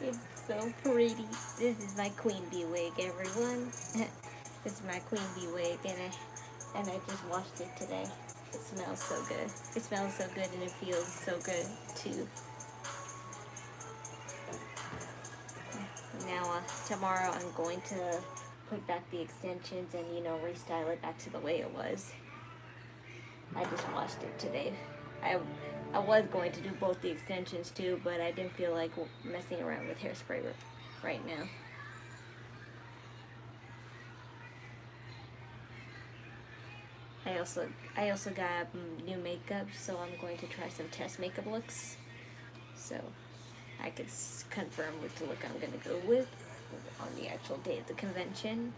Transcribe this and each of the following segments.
It's so pretty. This is my queen bee wig, everyone. This is my queen bee wig, and I just washed it today. It smells so good. It smells so good, and it feels so good too. Now, tomorrow I'm going to put back the extensions and restyle it back to the way it was. I just washed it today. I was going to do both the extensions too, but I didn't feel like messing around with hairspray right now. I also got new makeup, so I'm going to try some test makeup looks, so I could confirm which look I'm gonna go with on the actual day of the convention.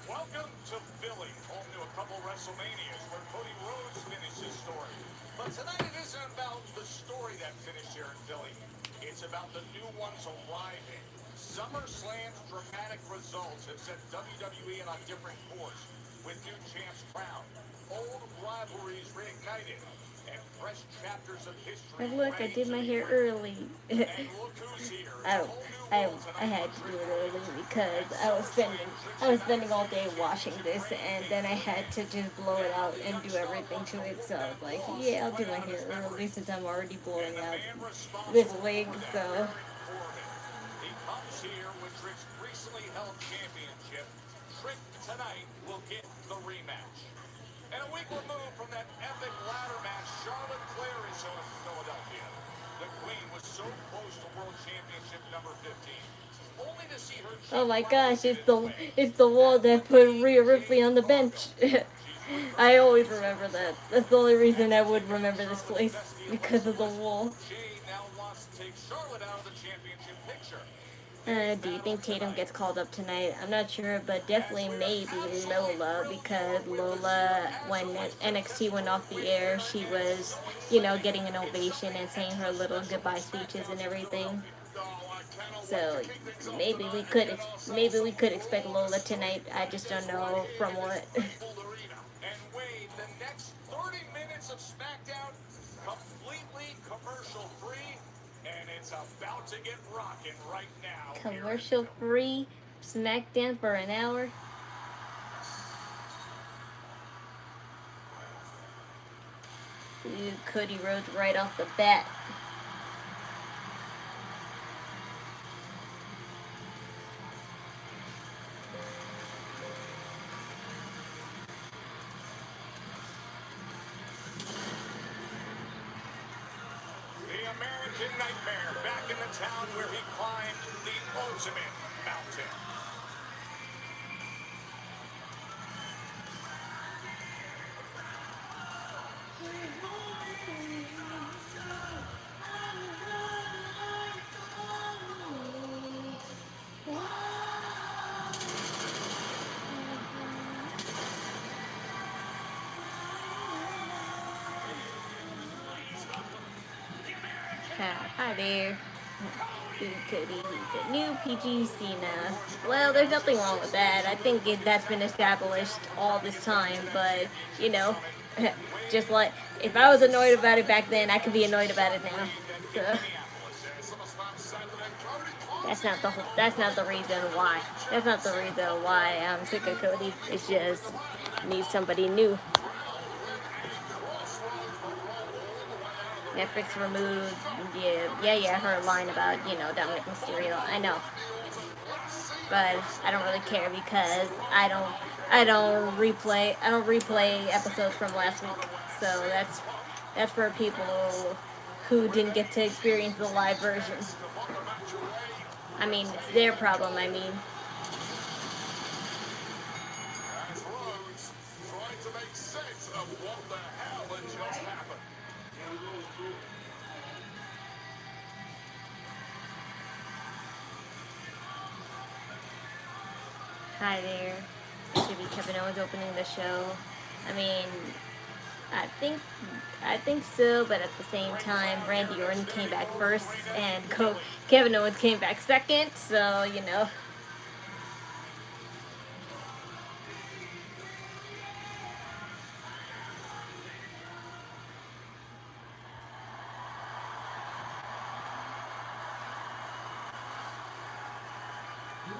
Welcome to Philly, home to a couple WrestleManias where Cody Rhodes finished his story. But tonight it isn't about the story that finished here in Philly. It's about the new ones arriving. SummerSlam's dramatic results have set WWE on a different course, with new champs crowned, old rivalries reignited, and fresh chapters of history. And look, I did my hair early. And look who's here. I had to do it early because I was spending all day washing this, and then I had to just blow it out and do everything to it. So I was like, yeah, I'll do my hair early since I'm already blowing out this wig. So He comes here with Trick's recently held championship. Trick tonight will get the rematch. And a week removed from that epic ladder match, Charlotte Flair is shown in Philadelphia. The Queen was so close to World Championship number 15. Only to see her. oh my gosh, it's the wall that put Rhea Ripley on the bench. I always remember that. That's the only reason I would remember this place, because of the wall. Jade now wants to take Charlotte out of the championship picture. Do you think Tatum gets called up tonight? I'm not sure, but definitely maybe Lola, because Lola, when NXT went off the air, she was, getting an ovation and saying her little goodbye speeches and everything. So maybe we could expect Lola tonight. I just don't know from what. And Wade, the next 30 minutes of Smackdown, completely commercial free, and it's about to get rocking right now. Commercial free Smackdown for an hour. Ooh, Cody Rhodes right off the bat. The American Nightmare back in the town where he climbed the ultimate mountain. Hi there. Cody, he's a new PG Cena. Well, there's nothing wrong with that. I think that's been established all this time, but, just like, if I was annoyed about it back then, I could be annoyed about it now. So, that's not the reason why. That's not the reason why I'm sick of Cody. It's just, need somebody new. Netflix removed, her line about, Dominic Mysterio. I know. But I don't really care because I don't replay episodes from last week. So that's for people who didn't get to experience the live version. I mean, it's their problem, I mean. As Rhodes tried to make sense of what the hell had just happened. Hi there. It should be Kevin Owens opening the show. I mean, I think I think so, but at the same time, Randy Orton came back first, and Kevin Owens came back second. So you know.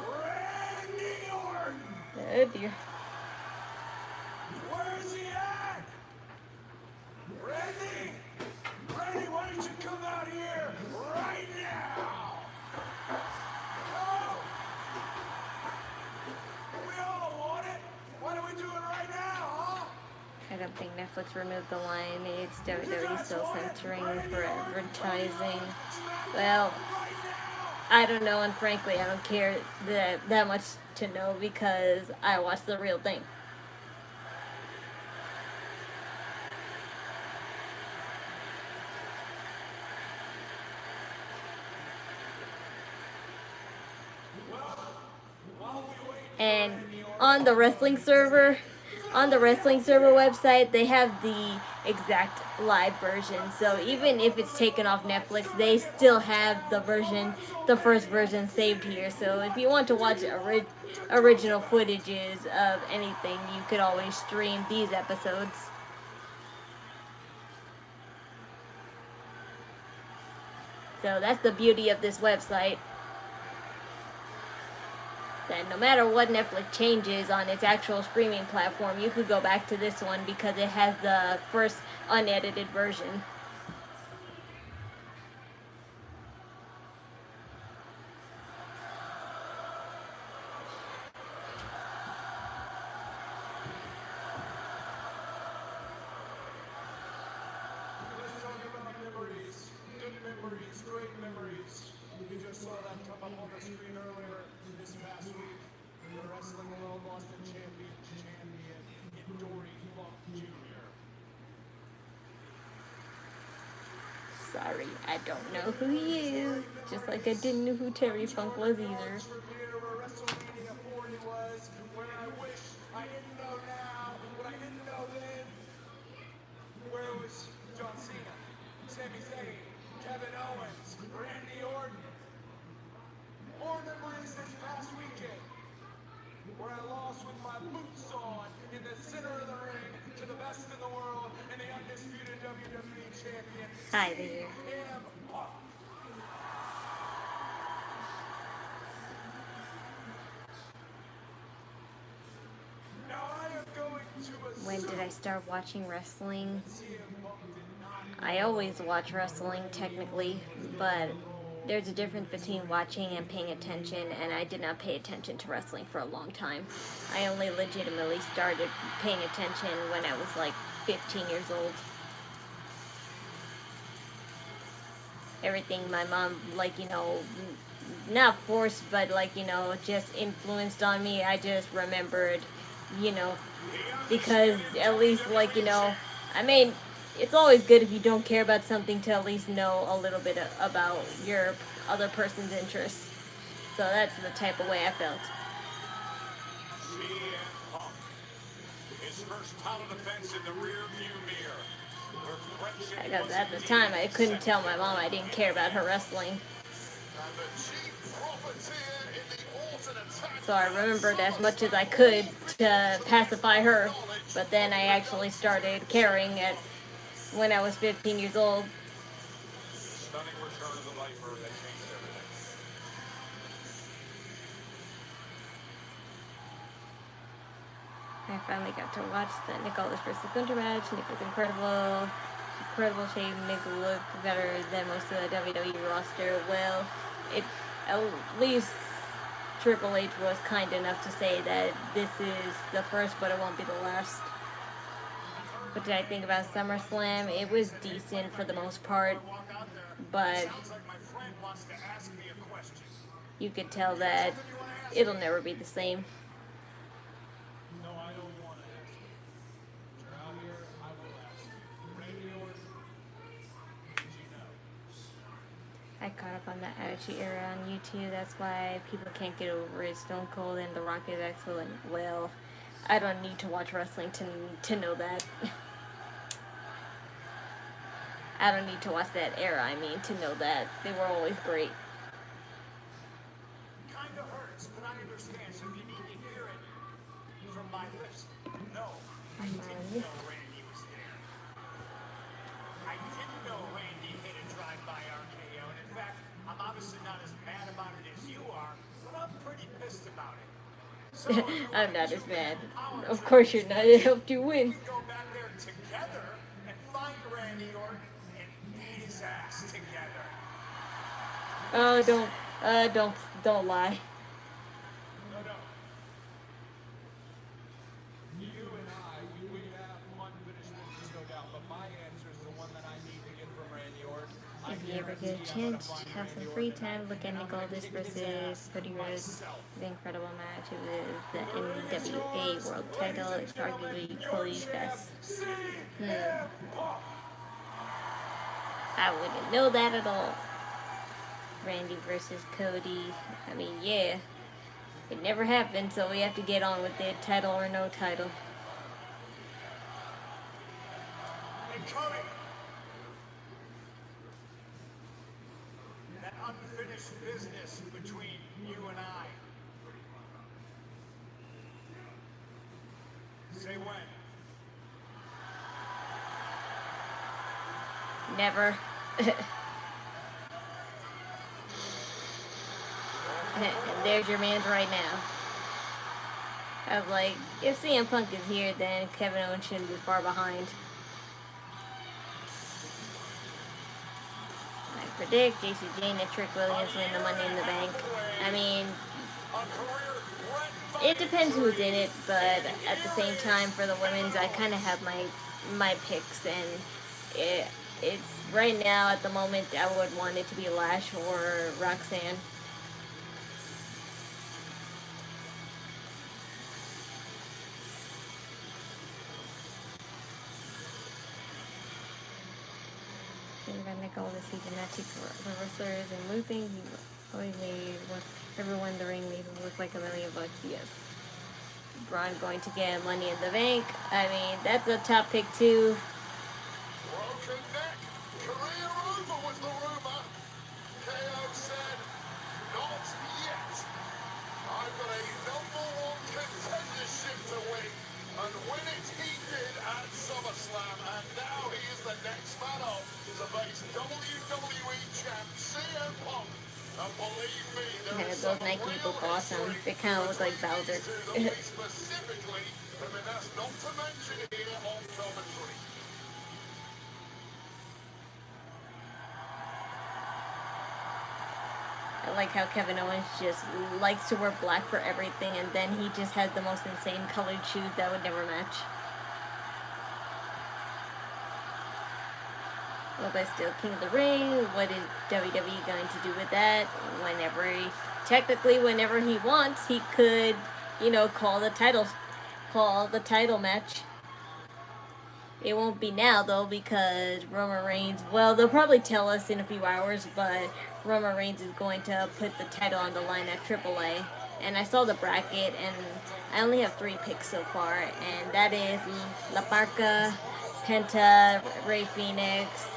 Randy Orton! Oh dear. Where's he at? Randy! Randy, why don't you come out here right now? Oh! We all want it. Why don't we do it right now, huh? I don't think Netflix removed the line. It's WWE still censoring for advertising. Well, I don't know, and frankly, I don't care that much to know because I watch the real thing. And on the wrestling server website, they have the exact live version. So even if it's taken off Netflix, they still have the first version saved here. So if you want to watch original footages of anything, you could always stream these episodes. So that's the beauty of this website. That no matter what Netflix changes on its actual streaming platform, you could go back to this one because it has the first unedited version. Let's talk about memories. Good memories, great memories. You just saw that come up on the screen earlier this past week. The Wrestling World lost a champion in Dory Funk Jr. Sorry, I don't know who he is. Just like I didn't know who Terry Funk was either. Where WrestleMania 40 was, where I wish I didn't know now, but I didn't know then. Where it was John Cena, Sami Zayn, Kevin Owens, Randy Orton. More memories this past weekend, where I lost with my boots on in the center of the ring to the best in the world and the undisputed WWE champion, Hi there. CM Punk. Now I am going to When did I start watching wrestling? I always watch wrestling technically, but there's a difference between watching and paying attention, and I did not pay attention to wrestling for a long time. I only legitimately started paying attention when I was like 15 years old. Everything my mom, like, you know, not forced, but like, you know, just influenced on me, I just remembered, you know, because at least, like, you know, I mean, it's always good if you don't care about something to at least know a little bit about your other person's interests. So that's the type of way I felt. CM Punk. His first title defense in the rear view mirror. Because at the time, I couldn't tell my mom I didn't care about her wrestling. So I remembered as much as I could to pacify her. But then I actually started caring when I was 15 years old. Stunning return of the Viper that changed everything. I finally got to watch the Nick Aldis versus Gunther match. Nick was incredible. Incredible shape. Nick looked better than most of the WWE roster. Well, at least Triple H was kind enough to say that this is the first, but it won't be the last. What did I think about SummerSlam? It was decent for the most part, but you could tell that it'll never be the same. No, I don't want to ask you. You're out here, I will ask you. Randy Orton, did you know? I caught up on the Attitude Era on YouTube. That's why people can't get over it. Stone Cold and The Rock is excellent. Well, I don't need to watch wrestling to know that. I don't need to watch that era, I mean, to know that. They were always great. Kinda hurts, but I understand. So you need to hear it from my lips. No, I didn't know Randy was there. I didn't know Randy hit a drive-by RKO, and in fact, I'm obviously not as mad about it as you are, but I'm pretty pissed about it. So I'm not as mad. Of course you're not. It helped you win. we can go back there together and find Randy Orton and beat his ass together. Oh, don't lie. No. You and I, we have unfinished business, no doubt, but my answer is the one that I need to get from Randy Orton. If you ever get a chance, have some free time, look at Nick Aldis versus Cody Rhodes. The incredible match. It was the NWA World Title. It's arguably Cody's best. I wouldn't know that at all. Randy versus Cody. I mean, yeah. It never happened, so we have to get on with it. Title or no title. And Cody, that unfinished business between you and I. Say when. Never. And there's your man's right now. I was like, if CM Punk is here, then Kevin Owens shouldn't be far behind. I predict JC Jane and Trick Williams win the Money in the Bank. I mean, it depends who's in it, but at the same time, for the women's, I kind of have my picks, and it's right now at the moment I would want it to be Lash or Roxanne. Nick Aldis, he did not take the wrestlers and losing. He always made everyone in the ring made him look like $1 million. Yes. Braun going to get Money in the Bank. I mean, that's a top pick too. Broken neck. Career over was the rumor. KO said, not yet. I've got a #1 contendership to win. And win it he did at SummerSlam. And now he is the next man up to face WWE champ CM Punk. And believe me, there is Those Nike look awesome. They kind of look like Bowser. specifically, I mean, that's not to mention here on commentary. I like how Kevin Owens just likes to wear black for everything, and then he just has the most insane colored shoes that would never match. Well, but still, King of the Ring, what is WWE going to do with that? Whenever he wants, he could, call the title match. It won't be now, though, because Roman Reigns, well, they'll probably tell us in a few hours, but Roman Reigns is going to put the title on the line at AAA. And I saw the bracket, and I only have 3 picks so far, and that is La Parca, Penta, Rey Fenix,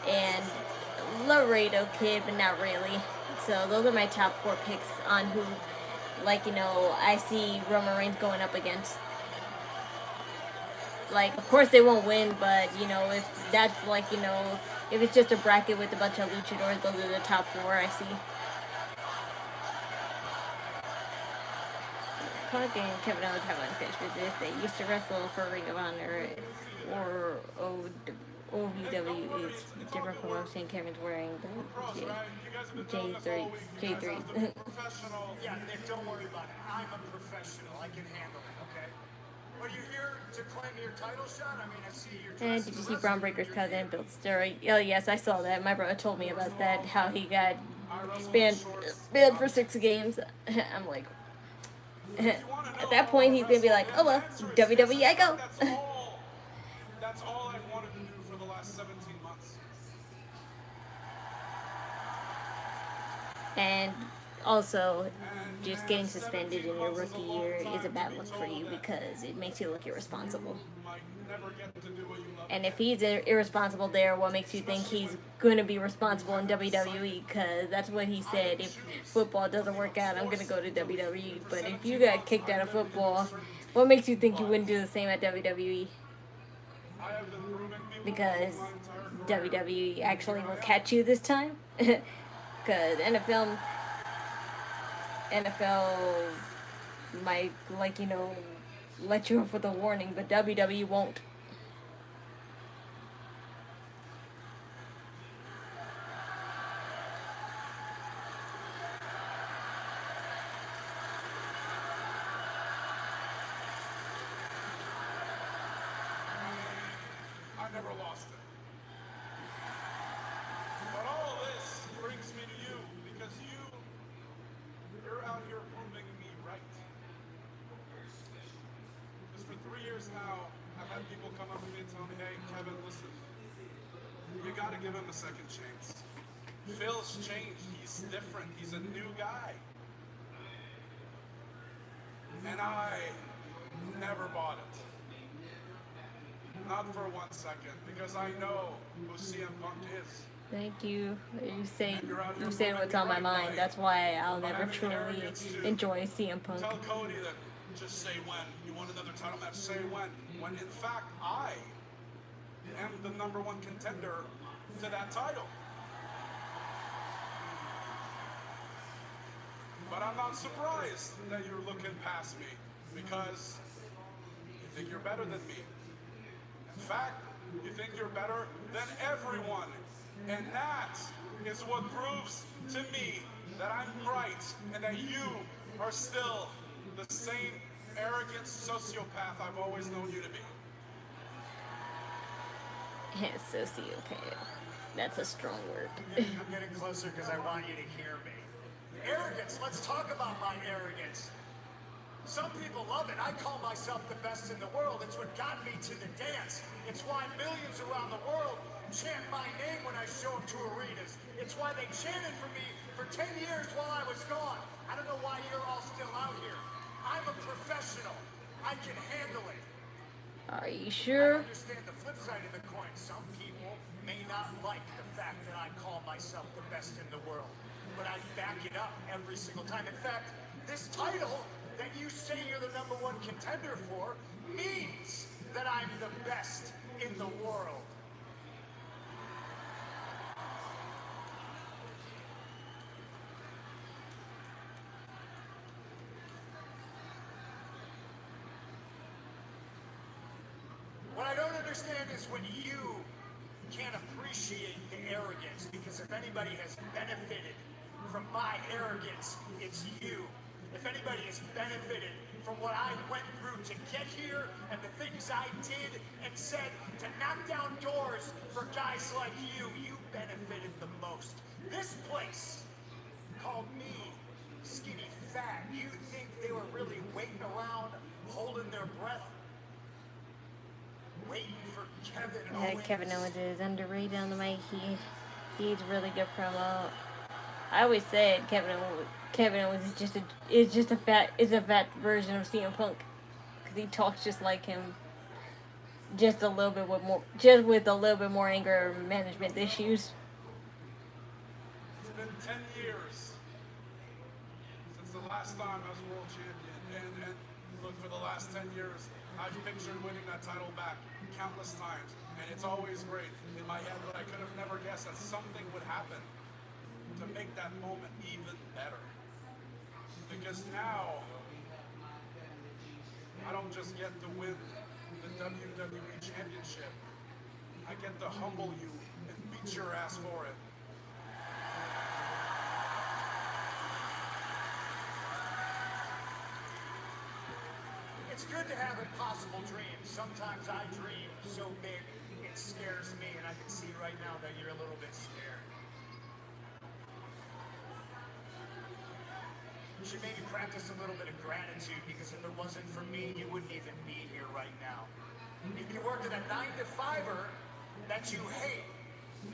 and Laredo Kid, but not really. So those are my top 4 picks on who, I see Roman Reigns going up against. Of course they won't win, but, if that's, if it's just a bracket with a bunch of luchadors, those are the top 4 I see. Punk and Kevin Owens have unfinished business. They used to wrestle for Ring of Honor or OVW. It's a different promotion. Kevin's wearing the J3. Yeah, Nick, don't worry about it. I'm a professional. I can handle it, okay? Are you here to claim your title shot? I mean, I see you're And did you see Braun Breaker's cousin, Bill Sturry? Oh, yes, I saw that. My brother told me about that, how he got banned for 6 games. I'm like, at that point, he's going to be like, oh, well, WWE, I go. That's all I've wanted to do for the last 17 months. And also, just getting suspended in your rookie year is a bad look for you because it makes you look irresponsible. And if he's irresponsible there, what makes you think he's going to be responsible in WWE? Because that's what he said. If football doesn't work out, I'm going to go to WWE. But if you got kicked out of football, what makes you think you wouldn't do the same at WWE? Because WWE actually will catch you this time. Because NFL might, like, let you off with a warning, but WWE won't. I never lost it. But all of this brings me to you because you're out here proving me right. Because for 3 years now, I've had people come up to me and tell me, hey, Kevin, listen, you got to give him a second chance. Phil's changed. He's different. He's a new guy. And I never bought it. Not for 1 second, because I know who CM Punk is. Thank you. You say what's on my mind. That's why I'll never truly enjoy CM Punk. Tell Cody that just say when. You want another title match, say when. When in fact, I am the #1 contender to that title. But I'm not surprised that you're looking past me because you think you're better than me. In fact, you think you're better than everyone. And that is what proves to me that I'm right and that you are still the same arrogant sociopath I've always known you to be. Sociopath. That's a strong word. I'm getting closer because I want you to hear me. Arrogance. Let's talk about my arrogance. Some people love it. I call myself the best in the world. It's what got me to the dance. It's why millions around the world chant my name when I show up to arenas. It's why they chanted for me for 10 years while I was gone. I don't know why you're all still out here. I'm a professional. I can handle it. Are you sure? I understand the flip side of the coin. Some people may not like the fact that I call myself the best in the world. But I back it up every single time. In fact, this title that you say you're the #1 contender for means that I'm the best in the world. What I don't understand is when you can't appreciate the arrogance, because if anybody has benefited from my arrogance, it's you. If anybody has benefited from what I went through to get here and the things I did and said to knock down doors for guys like you, you benefited the most. This place called me skinny fat. You think they were really waiting around, holding their breath, waiting for Kevin Owens? Kevin Owens is underrated on the mic. He's really good promo. I always said Kevin Owens is a fat version of CM Punk because he talks just like him, with a little bit more anger management issues. It's been 10 years since the last time I was world champion, and look, for the last 10 years, I've pictured winning that title back countless times, and it's always great in my head, but I could have never guessed that something would happen to make that moment even better. Because now, I don't just get to win the WWE Championship, I get to humble you and beat your ass for it. It's good to have impossible dreams. Sometimes I dream so big it scares me, and I can see right now that you're a little bit scared. You should maybe practice a little bit of gratitude, because if it wasn't for me, you wouldn't even be here right now. If you worked at a 9-to-5er that you hate,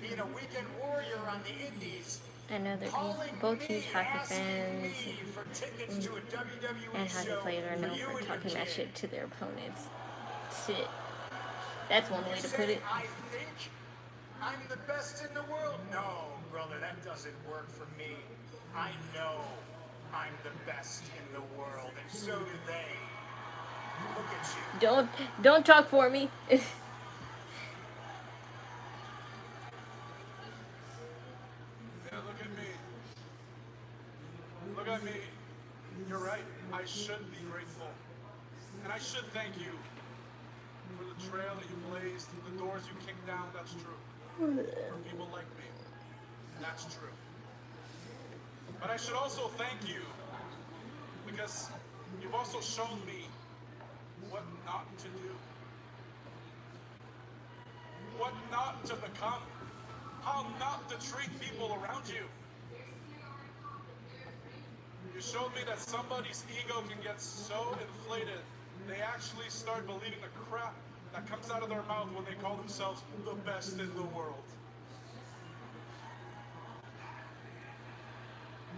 being a weekend warrior on the indies, I know they're Calling both me, huge hockey asking fans, me for tickets to a WWE and hockey show players are for known you for and your talking that kid. shit to their opponents. Shit. That's one You way to say put it. I think I'm the best in the world? No, brother, that doesn't work for me. I know I'm the best in the world, and so do they. Look at you. Don't talk for me. Yeah, look at me. Look at me. You're right. I should be grateful. And I should thank you for the trail that you blazed, the doors you kicked down, that's true. For people like me, that's true. But I should also thank you because you've also shown me what not to do. What not to become. How not to treat people around you. You showed me that somebody's ego can get so inflated, they actually start believing the crap that comes out of their mouth when they call themselves the best in the world.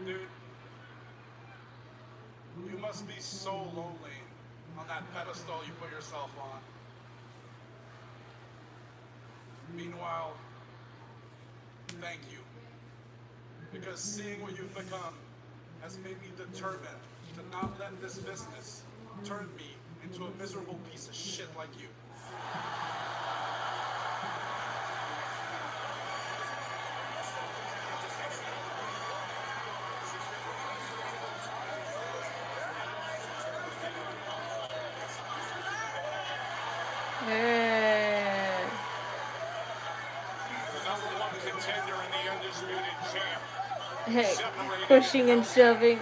Dude, you must be so lonely on that pedestal you put yourself on. Meanwhile, thank you. Because seeing what you've become has made me determined to not let this business turn me into a miserable piece of shit like you. The number one contender in the undisputed champ. Hey, pushing and shoving.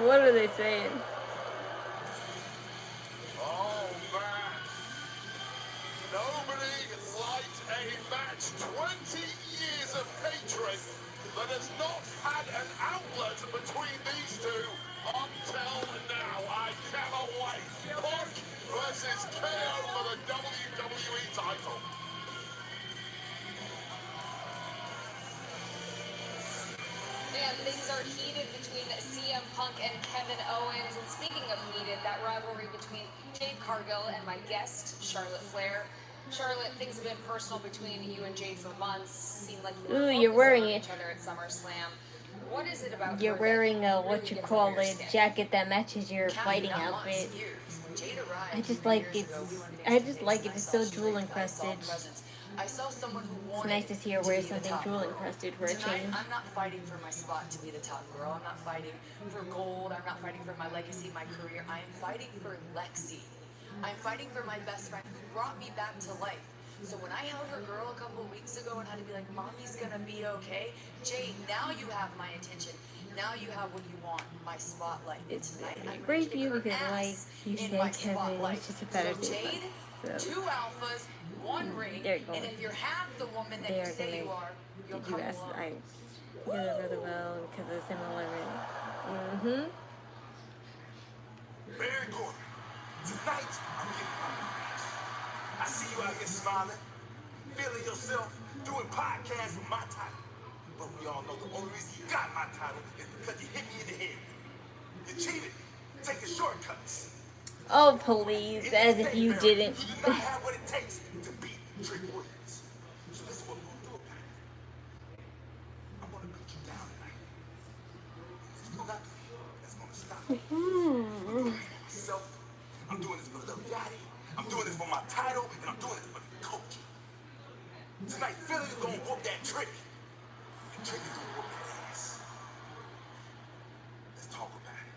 What are they saying? Oh man, nobody liked a match 20 years of hatred that has not had an outlet between these two until now. I cannot wait. Punk versus KO for the WWE title. And things are heated between CM Punk and Kevin Owens. And speaking of heated, that rivalry between Jade Cargill and my guest, Charlotte Flair. Charlotte, things have been personal between you and Jade for months. Seemed like you were You're wearing each other at SummerSlam. What is it about You're wearing a what you call it jacket that matches your fighting outfit. I just like it. It's so jewel encrusted. I saw someone who It's wanted nice to see her wear something jewel encrusted for a Tonight, change. I'm not fighting for my spot to be the top girl. I'm not fighting for gold. I'm not fighting for my legacy, my career. I am fighting for Lexi. I'm fighting for my best friend who brought me back to life. So when I held her girl a couple of weeks ago and had to be like, Mommy's gonna be okay, Jade, now you have my attention. Now you have what you want, my spotlight. It's Tonight, I'm great ready for to you kick her because, like ass you in said, my Kevin, spotlight. it's just a better So Jade, so 2 alphas, 1 ring, they're going. and if you're half the woman that They you are say you gonna are, you'll get come you ass. along. Because of Brother Bell, because of similar. Baron Corbin, tonight I'm getting my revenge. I see you out here smiling, feeling yourself, doing podcasts with my title. But we all know the only reason you got my title is because you hit me in the head. You cheated, taking shortcuts. Oh, please, as if you didn't. You do not have what it takes to beat Trick Williams. So this is what we're gonna do about it. I'm gonna beat you down tonight. There's nothing that's gonna stop me. I'm doing this for myself. I'm doing this for Lil Yachty. I'm doing this for my title, and I'm doing this for the coach. Tonight, Philly is gonna whoop that Trick. And Trick is gonna whoop that ass. Let's talk about it.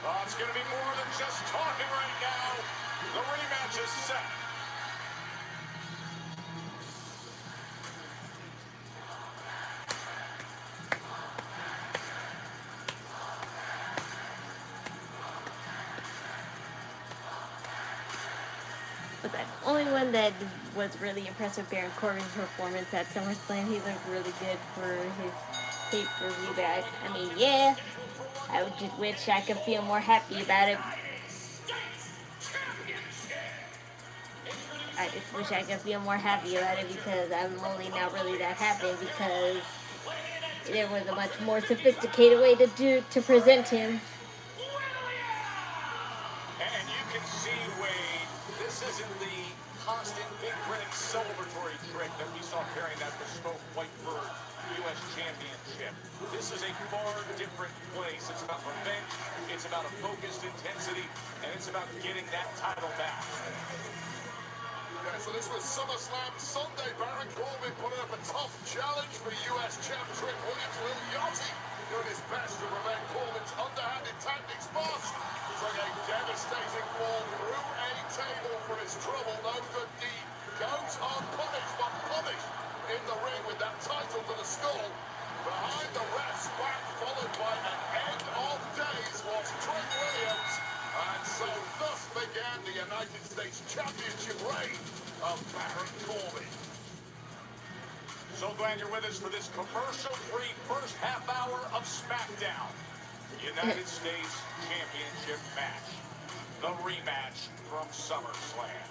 Oh, it's gonna be more than just talking right now. The rematch is set. only one that was really impressed with Baron Corbin's performance at SummerSlam. He looked really good for his pay-per-view back. I mean, yeah, I would just wish I could feel more happy about it. I just wish I could feel more happy about it because I'm only not really that happy because there was a much more sophisticated way to present him. And you can see, Wade, this isn't the constant big grinning celebratory trick that we saw carrying that bespoke Whiteford U.S. Championship. This is a far different place. It's about revenge, it's about a focused intensity, and it's about getting that title back. Yeah, so this was SummerSlam Sunday. Baron Corbin putting up a tough challenge for U.S. champ Trick Williams. Will Yachty doing his best to prevent Corbin's underhanded tactics, but took a devastating fall through a table for his trouble. No good deed goes unpunished, but punished in the ring with that title to the skull. Behind the ref's back, followed by an end of days, was Trick Williams. And so thus began the United States Championship reign of Baron Corbin. So glad you're with us for this commercial-free first half hour of Smackdown. United States Championship match. The rematch from SummerSlam.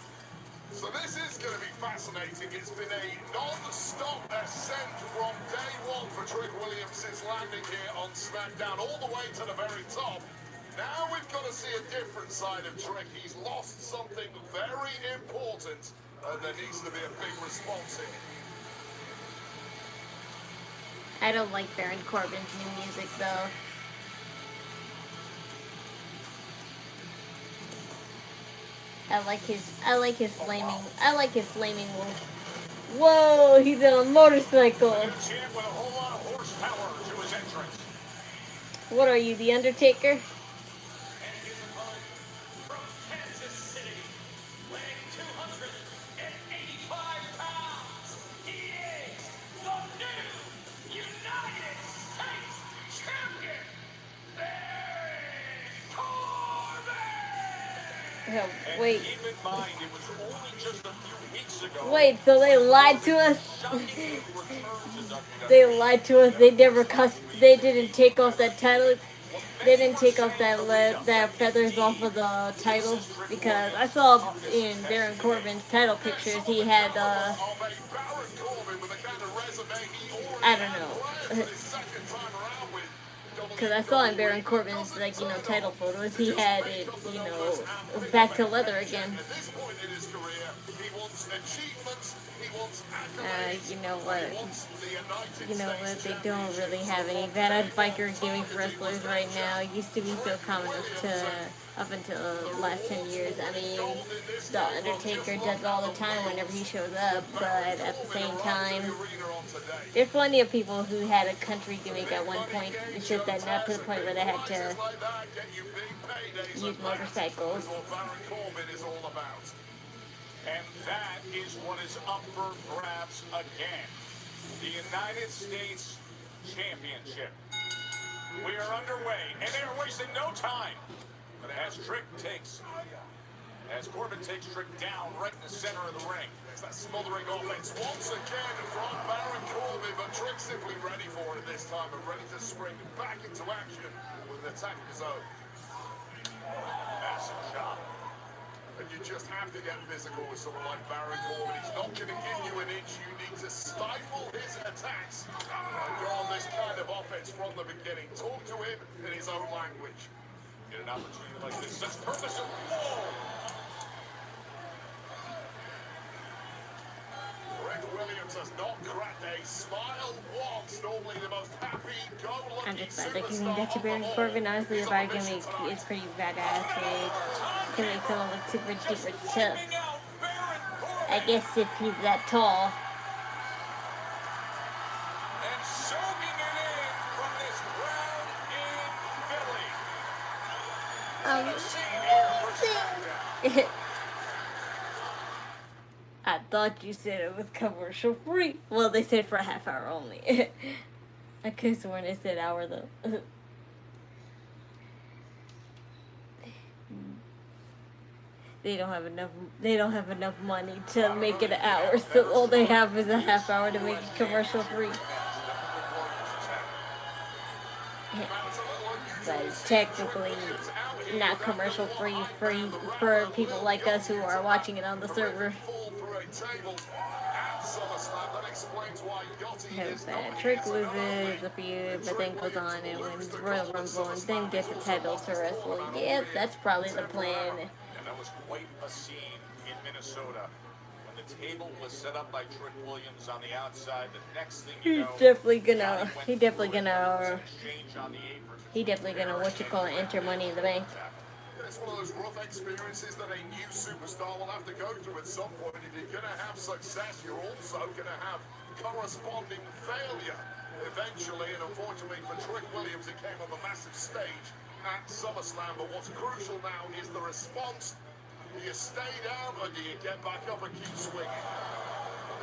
So this is going to be fascinating. It's been a non-stop ascent from day one for Trick Williams' landing here on Smackdown, all the way to the very top. Now we've got to see a different side of Trick. He's lost something very important, and there needs to be a big response here. I don't like Baron Corbin's new music though. I like his flaming wolf. Whoa, he's on a motorcycle. Champ with a whole lot of horsepower to his entrance. What are you, the Undertaker? And Wait. keep in mind, it was only just a few weeks ago. Wait, so they lied to us? Shockingly returned to WWE. They lied to us. They never they didn't take off that title. They didn't take off that feathers off of the title because I saw in Baron Corbin's title pictures he had I don't know. Because I saw in Baron Corbin's title photos he had it back to leather again. You know what? They don't really have any badass biker gimmick wrestlers right now. It used to be so common up until the last 10 years. I mean, the Undertaker does all the time whenever he shows up, but at the same time, there's plenty of people who had a country gimmick at one point. It's just that not to the point where they had to use motorcycles. And that is what is up for grabs again. The United States Championship. We are underway, and they are wasting no time. But as Corbin takes Trick down right in the center of the ring. There's that smothering offense once again from Baron Corbin, but Trick simply ready for it this time and ready to spring back into action with an attack of his own. Massive shot. And you just have to get physical with someone like Baron Corbin. He's not going to give you an inch. You need to stifle his attacks. Go on this kind of offense from the beginning. Talk to him in his own language. Get an opportunity like this. That's purpose of Rick Williams has not cracked a smile once. Normally the most happy, go-lucky I'm just glad they can get to Baron Corbin. Honestly, the body gimmick is pretty badass. It can make someone look super duper tough. I guess if he's that tall. and soaking it in from this crowd in Philly. The scene here for SmackDown. I thought you said it was commercial free. Well, they said for a half hour only. I could have sworn they said hour though. They don't have enough. They don't have enough money to make it an hour. So all they have is a half hour to make it commercial free. But it's technically not commercial free for people like us who are watching it on the server. Trick loses a feud, but then goes on and wins Royal Rumble and then gets a title to wrestle. Yeah, that's probably the plan. And that was quite a scene in Minnesota. When the table was set up by Trick Williams on the outside, the next thing you know, He definitely gonna enter Money in the Bank. It's one of those rough experiences that a new superstar will have to go through at some point. If you're going to have success, you're also going to have corresponding failure eventually. And unfortunately for Trick Williams, it came on the massive stage at SummerSlam. But what's crucial now is the response. Do you stay down or do you get back up and keep swinging?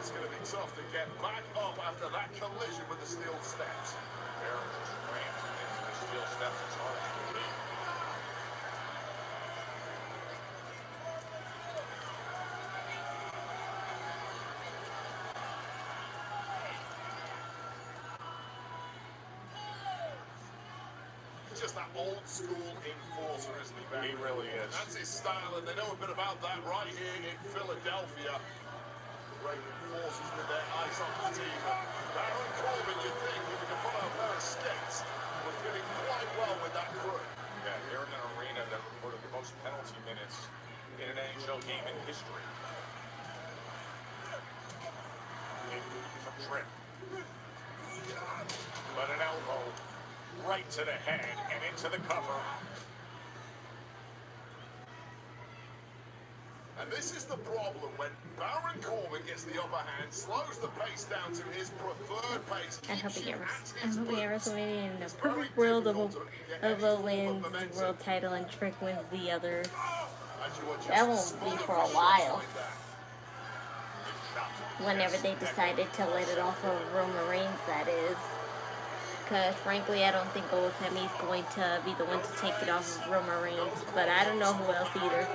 It's going to be tough to get back up after that collision with the steel steps. Baron just ran into the steel steps. It's hard to believe. Just that old school enforcer, isn't he, Ben? He really is. That's his style, and they know a bit about that right here in Philadelphia. Great enforcers with their eyes on the team. Baron Corbin, you'd think, if he could put out a pair of skates, was fitting quite well with that crew. Yeah, here in an arena that recorded the most penalty minutes in an NHL game in history. From Trick. But an elbow right to the head and into the cover. And this is the problem when Baron Corbin gets the upper hand, slows the pace down to his preferred pace. I hope he gets WrestleMania in the perfect world of wins the world title and Trick wins the other. That won't be for a while. Whenever they decided to let it off of Roman Reigns, that is. Because frankly, I don't think Olufemi is going to be the one to take it off of Roman Reigns. But I don't know who else either.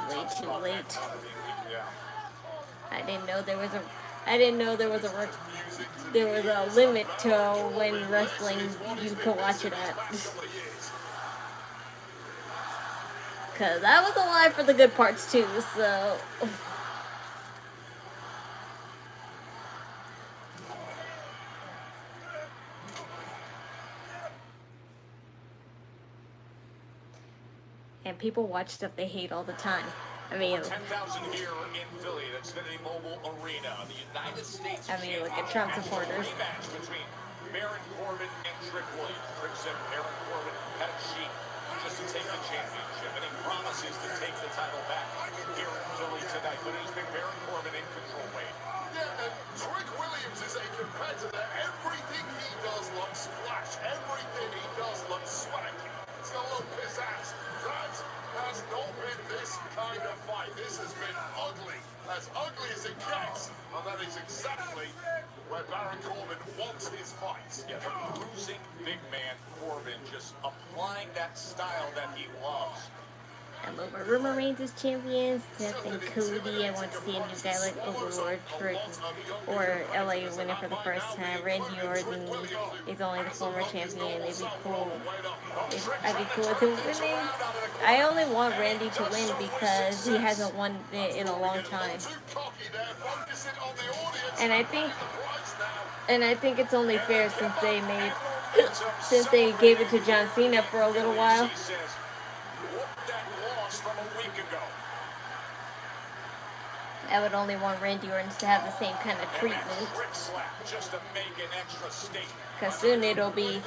Way too late. I didn't know there was a limit to when wrestling you could watch it at. Cause I was alive for the good parts too, so. And people watch stuff they hate all the time. I mean, 10,000 here in Philly. That's Infinity Mobile Arena. The United States. look at Trump supporters. Rematch between Baron Corbin and Trick Williams. Trick said Baron Corbin had a sheet just to take the championship, and he promises to take the title back here in Philly tonight. But it's been Baron Corbin in control. Wade. Yeah, and Trick Williams is a competitor. Everything he does looks flash. Everything he does looks swanky. It's got a little pizzazz. That has not been this kind of fight. This has been ugly as it gets. And that is exactly where Baron Corbin wants his fight. Yeah, the losing big man Corbin just applying that style that he loves. I'm over Roman Reigns as champion, Seth and Cody. I want to see a new guy like Overlord, Trick, or LA win it for the first time. Randy Orton is only the former champion. It'd be cool. I'd be cool with him winning. I only want Randy to win because he hasn't won it in a long time. And I think it's only fair since they gave it to John Cena for a little while. I would only want Randy Orton to have the same kind of treatment. Cause soon it'll be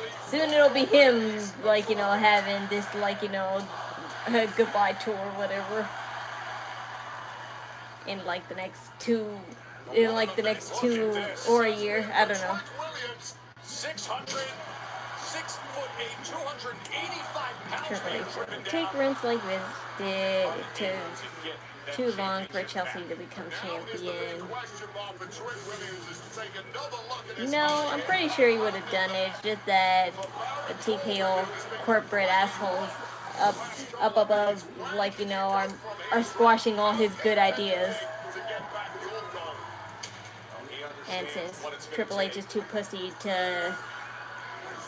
him, like, having this, like, goodbye tour or whatever. In like the next two or a year, I don't know. 666 6'8", 285 Triple man H driven take down. runs like this to too long for Chelsea to become champion. No, I'm pretty sure he would have done it. It's just that the TKO corporate assholes up above, like, you know, are squashing all his good ideas. And since Triple H is too pussy to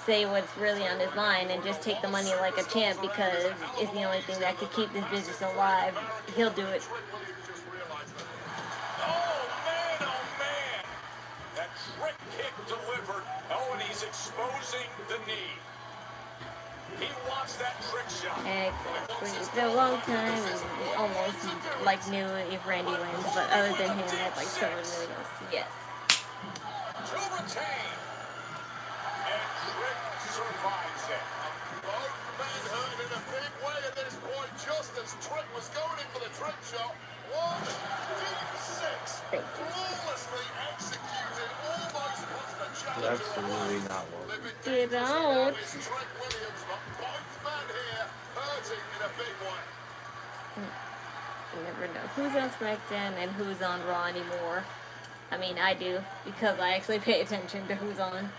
say what's really on his mind and just take the money like a champ because it's the only thing that could keep this business alive, he'll do it. Oh man, that trick kick delivered. Oh, and he's exposing the knee. He wants that trick shot. Exactly. It's been a long time and we almost like knew if Randy wins, but other than him, it's like someone really else. Yes. To retain. And Trick survives it. Both men hurt in a big way at this point, just as Trick was going in for the trick shot. 1, 2, 6. Flawlessly executed, almost puts the challenger Absolutely not working. Get out. Trick Williams, but both men here hurting in a big way. You never know who's on Smackdown and who's on Raw anymore. I mean, I do, because I actually pay attention to who's on.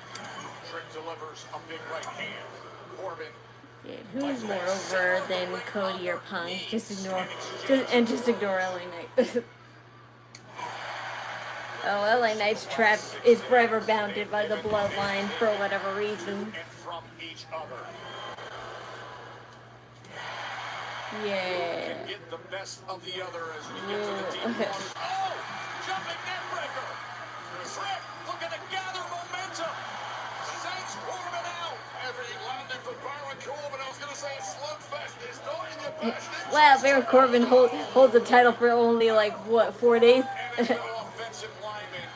Trick delivers a big right hand. Corbin. Yeah, who's more over than Cody or Punk? Just ignore LA Knight. Oh, LA Knight's trap is forever bounded by the bloodline for whatever reason. And from each other. Yeah. Can get the best of the other as we get to the deep waters. Oh! Jumping net breaker. Trick looking to gather momentum. Sends Corbin out. Heavy landing for Baron Corbin. I was going to say a slugfest. It's not in your best interest. Wow, Baron Corbin holds the title for only like, what, 4 days? And it's no offensive lineman.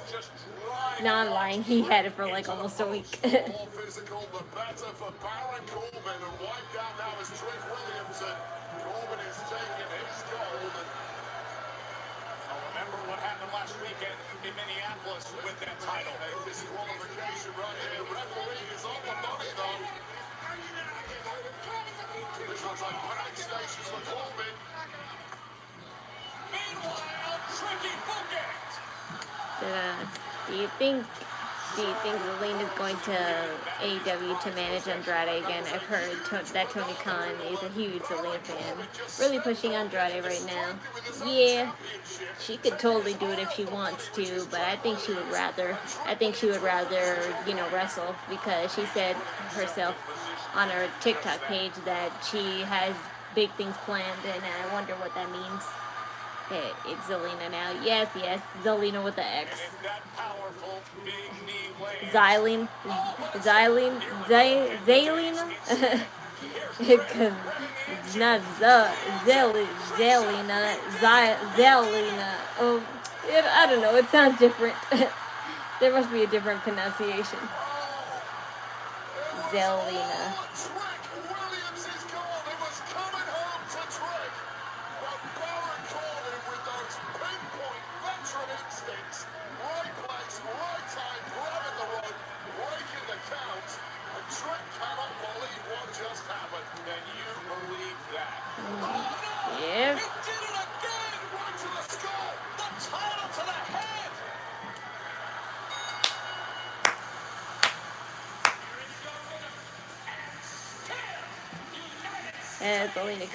Just drive. Not lying, he had it for like almost a week. More physical, the better for Baron Corbin. And wiped out now is Trick Williams. And Corbin is taking his gold. And Remember what happened last weekend in Minneapolis with that title. a disqualification right here. Referee is on the money, though. This looks like panic stations for Corbin. Meanwhile, Tricky bookend. Do you think Zelina's going to AEW to manage Andrade again? I've heard that Tony Khan is a huge Zelina fan. Really pushing Andrade right now. Yeah, she could totally do it if she wants to, but I think she would rather, you know, wrestle, because she said herself on her TikTok page that she has big things planned, and I wonder what that means. Hey, it's Zelina now. Yes, Zelina with the X. And that powerful big knee lands. Zelina? Because it's not Zelina. Oh, I don't know. It sounds different. There must be a different pronunciation. Zelina. Trick Williams is gone. It was coming home to Trick. But Baron Corbin with those pinpoint veteran instincts. Right place, right time, grabbing the rope, breaking the count. And Trick cannot believe what just happened. And you believe that. Oh no! Yeah. He did it again. Right to the skull. The title to the head. Zelina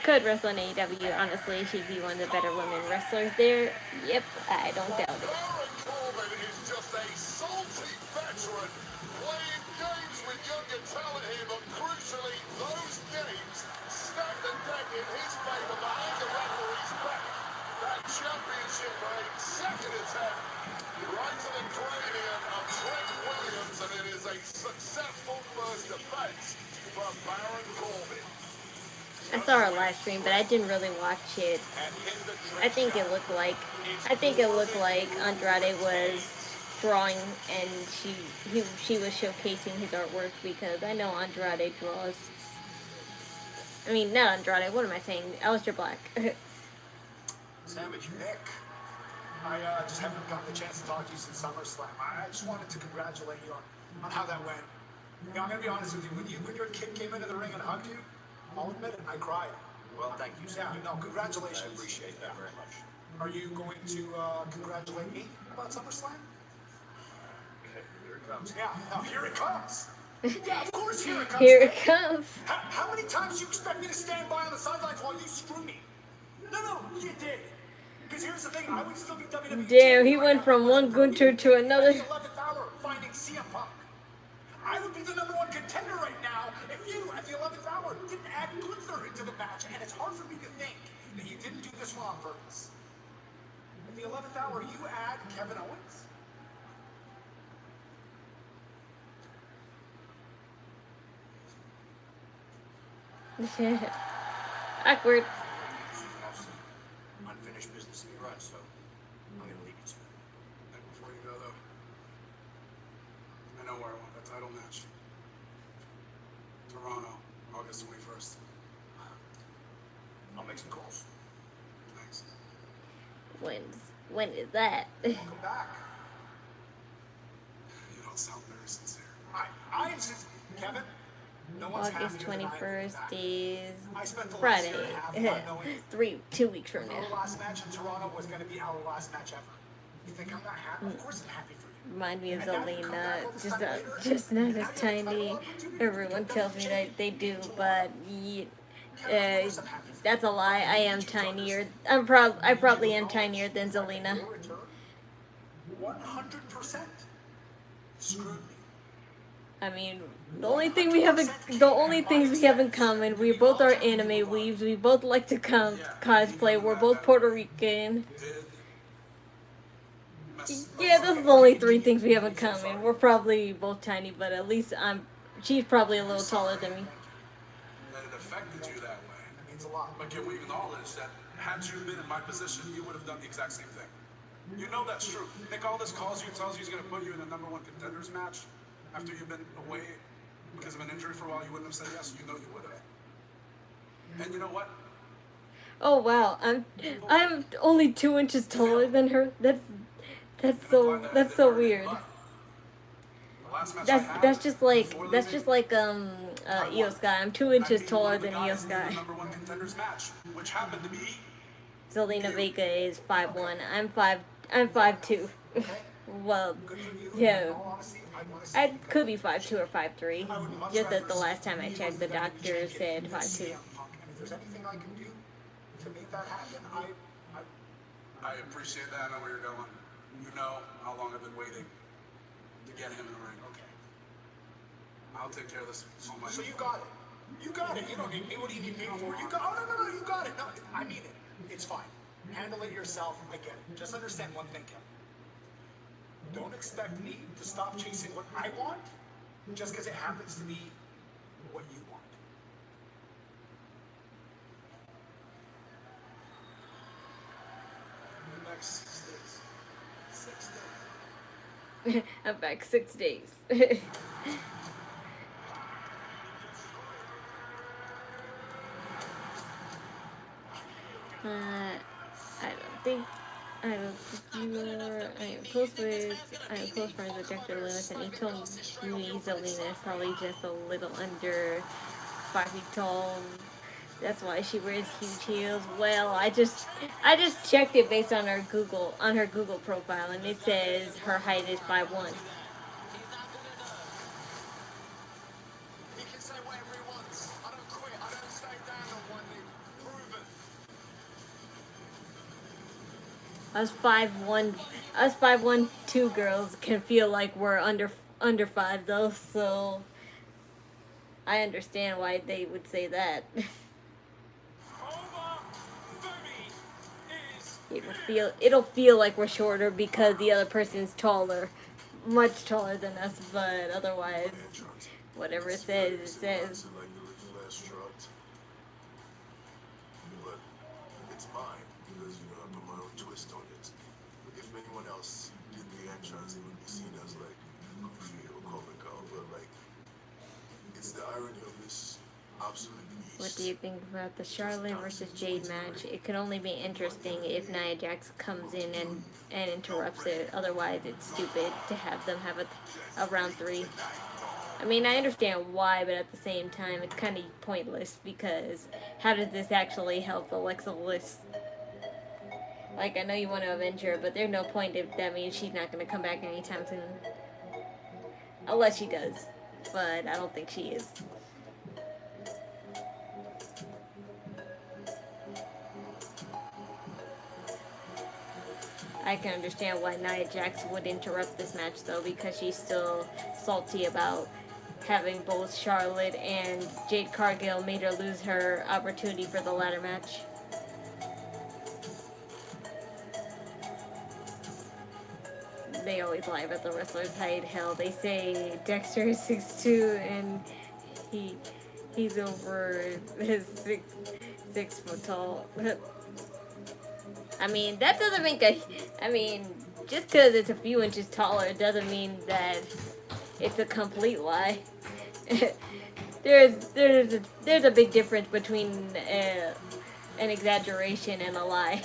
could wrestle in AEW. Honestly, she'd be one of the better women wrestlers there. Yep, I don't doubt it. Baron Corbin is just a salty veteran playing games with younger talent here, but crucially, those games stacked the deck in his favor behind the referee's back. That championship reign, second attempt, right to the cranium of Trick Williams, and it is a successful first defense for Baron Corbin. I saw her live stream, but I didn't really watch it. I think it looked like Andrade was drawing, and she was showcasing his artwork, because I know Andrade draws. I mean, not Andrade. What am I saying? Aleister Black. Savage Nick, I just haven't gotten the chance to talk to you since SummerSlam. I just wanted to congratulate you on how that went. You know, I'm gonna be honest with you. When your kid came into the ring and hugged you, I'll admit it, I cried. Well, thank you, sir. Yeah, no, congratulations. I appreciate that very much. Are you going to congratulate me about SummerSlam? Okay, here it comes. Yeah, now here it comes. Yeah, of course here it comes. Here it comes. How many times do you expect me to stand by on the sidelines while you screw me? No, you did. Because here's the thing, I would still be WWE. Damn, he went from one Gunter to another. At the 11th hour, finding CM Punk. I would be the #1 contender right now if you, at the 11th hour, didn't add Gunther into the match. And it's hard for me to think that you didn't do this on purpose. At the 11th hour, you add Kevin Owens. Awkward. You have some unfinished business in your run, so I'm going to leave you to it. And before you go, though, I know where I want that title match. Toronto, August 21st. I'll make some calls. Thanks. When is that? Welcome back. You don't sound very sincere. I insist, Kevin. No one's August happier than I am 21st back. is I spent the last Friday. year and a half not knowing 2 weeks from our now. last match in Toronto was going to be our last match ever. You think I'm not happy? Of course I'm happy for you. Remind me of And now you come back Zelina, all this time later, just not and as now you have a tiny. title opportunity to Everyone get tells that me champion. that they do, but Kevin, of course I'm happy for you. that's a lie. I am tinier. I probably am tinier than Zelina. 100% screwed me. I mean, the only things we have in common, we both are anime weaves. We both like to cosplay. We're both Puerto Rican. Yeah, those are the only 3 things we have in common. We're probably both tiny, but at least she's probably a little taller than me. That it affected you that way. That means a lot. But can we acknowledge that had you been in my position, you would have done the exact same thing? You know that's true. Nick Aldis calls you and tells you he's going to put you in a #1 contenders match after you've been away because of an injury for a while. You wouldn't have said yes. You know you would have. And you know what? Oh wow, I'm only 2 inches taller than her. That's so weird. The last match I That's had just like before leaving, Io Sky. I'm 2 inches I beat one taller of the than guys Io in Sky. the #1 contenders match, which happened to be Zelina Vega is 5'1". I'm 5'2". Well, yeah. I could be 5'2" or 5'3". Just that the last time I checked, the doctor said 5'2". And if there's anything I can do to make that happen, I appreciate that. I know where you're going. You know how long I've been waiting to get him in the ring. okay. I'll take care of this on my So own. you got it. You got it. You don't need me. What do you need me for? You got. Oh no. You got it. No, I mean it. It's fine. Handle it yourself. I get it. Just understand one thing, Kevin. Don't expect me to stop chasing what I want just because it happens to be what you want. In the next 6 days. 6 days. I'm back 6 days. I don't think you are. I am close friends with Dr. Lewis, and he told me Zelina is probably just a little under 5 feet tall. That's why she wears huge heels. Well, I just checked it based on her Google profile, and it says her height is 5'1". He can say whatever he wants. I don't quit. I don't stay down on one knee. Proven. Us 5'1", 2 girls can feel like we're under 5 though, so I understand why they would say that. It'll feel like we're shorter because the other person's taller, much taller than us, but otherwise, whatever it says, it says. Like the flash trucked. But it's mine because you know I put my own twist on it. If anyone else did the entrance, it would be seen as like goofy or comical. But like, it's the irony of this absolute beast. What do you think about the Charlotte versus Jade match? It could only be interesting if Nia Jax comes in and interrupts it. Otherwise, it's stupid to have them have a round 3. I mean, I understand why, but at the same time, it's kind of pointless because how does this actually help Alexa Bliss? Like, I know you want to avenge her, but there's no point if that means she's not going to come back anytime soon. Unless she does. But I don't think she is. I can understand why Nia Jax would interrupt this match, though, because she's still salty about having both Charlotte and Jade Cargill made her lose her opportunity for the ladder match. They always lie about the wrestlers' height. Hell, they say Dexter is 6'2" and he's over his 6 foot tall. I mean, that doesn't make I mean, just because it's a few inches taller doesn't mean that it's a complete lie. there's a big difference between an exaggeration and a lie.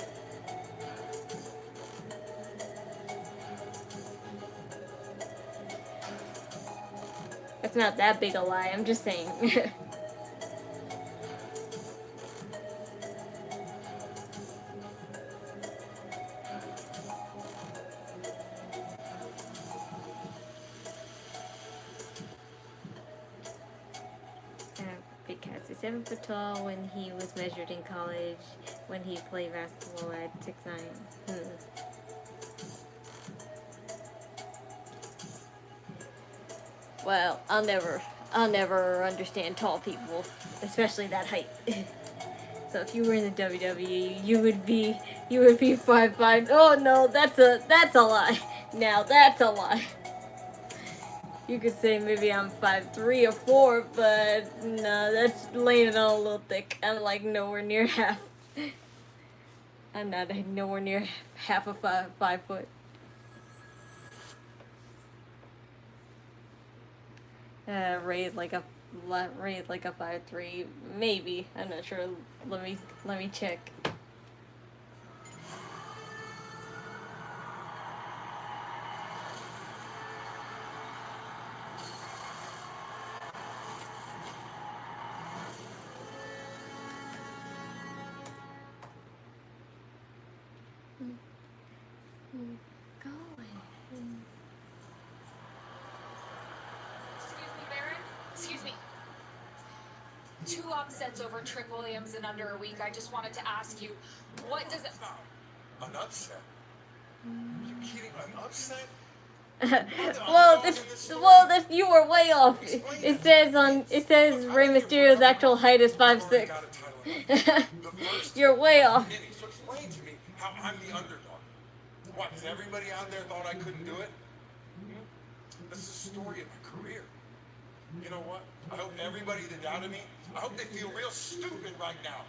It's not that big a lie, I'm just saying. Because he's 7 foot tall when he was measured in college, when he played basketball at 6'9". Well, I'll never understand tall people, especially that height. So if you were in the WWE, you would be 5'5". Oh no, that's a lie. Now that's a lie. You could say maybe I'm 5'3" or 4, but no, that's laying it on a little thick. I'm like nowhere near half. I'm not nowhere near half of 5 foot. Raised like a 5'3", maybe. I'm not sure. Let me check. Excuse me. 2 upsets over Trick Williams in under a week. I just wanted to ask you, what does it... An upset? Are you kidding? An upset? well, you were way off. It says Rey Mysterio's actual height is 5'6". You're way off. So explain to me how I'm the underdog. What, because everybody out there thought I couldn't do it? This is the story of my career. You know what? I hope everybody that doubted me, I hope they feel real stupid right now.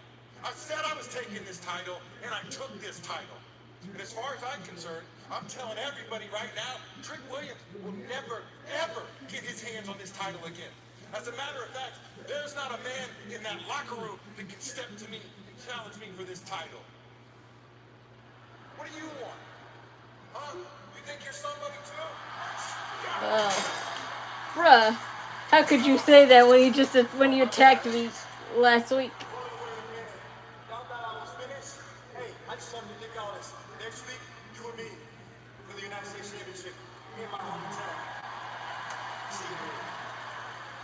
I said I was taking this title, and I took this title. And as far as I'm concerned, I'm telling everybody right now, Trick Williams will never, ever get his hands on this title again. As a matter of fact, there's not a man in that locker room that can step to me and challenge me for this title. What do you want? Huh? You think you're somebody too? Bruh, how could you say that when you attacked me last week? Y'all thought I was finished? Hey, I just wanted to think all this. Next week, you and me for the United States Championship. Me and my hometown. See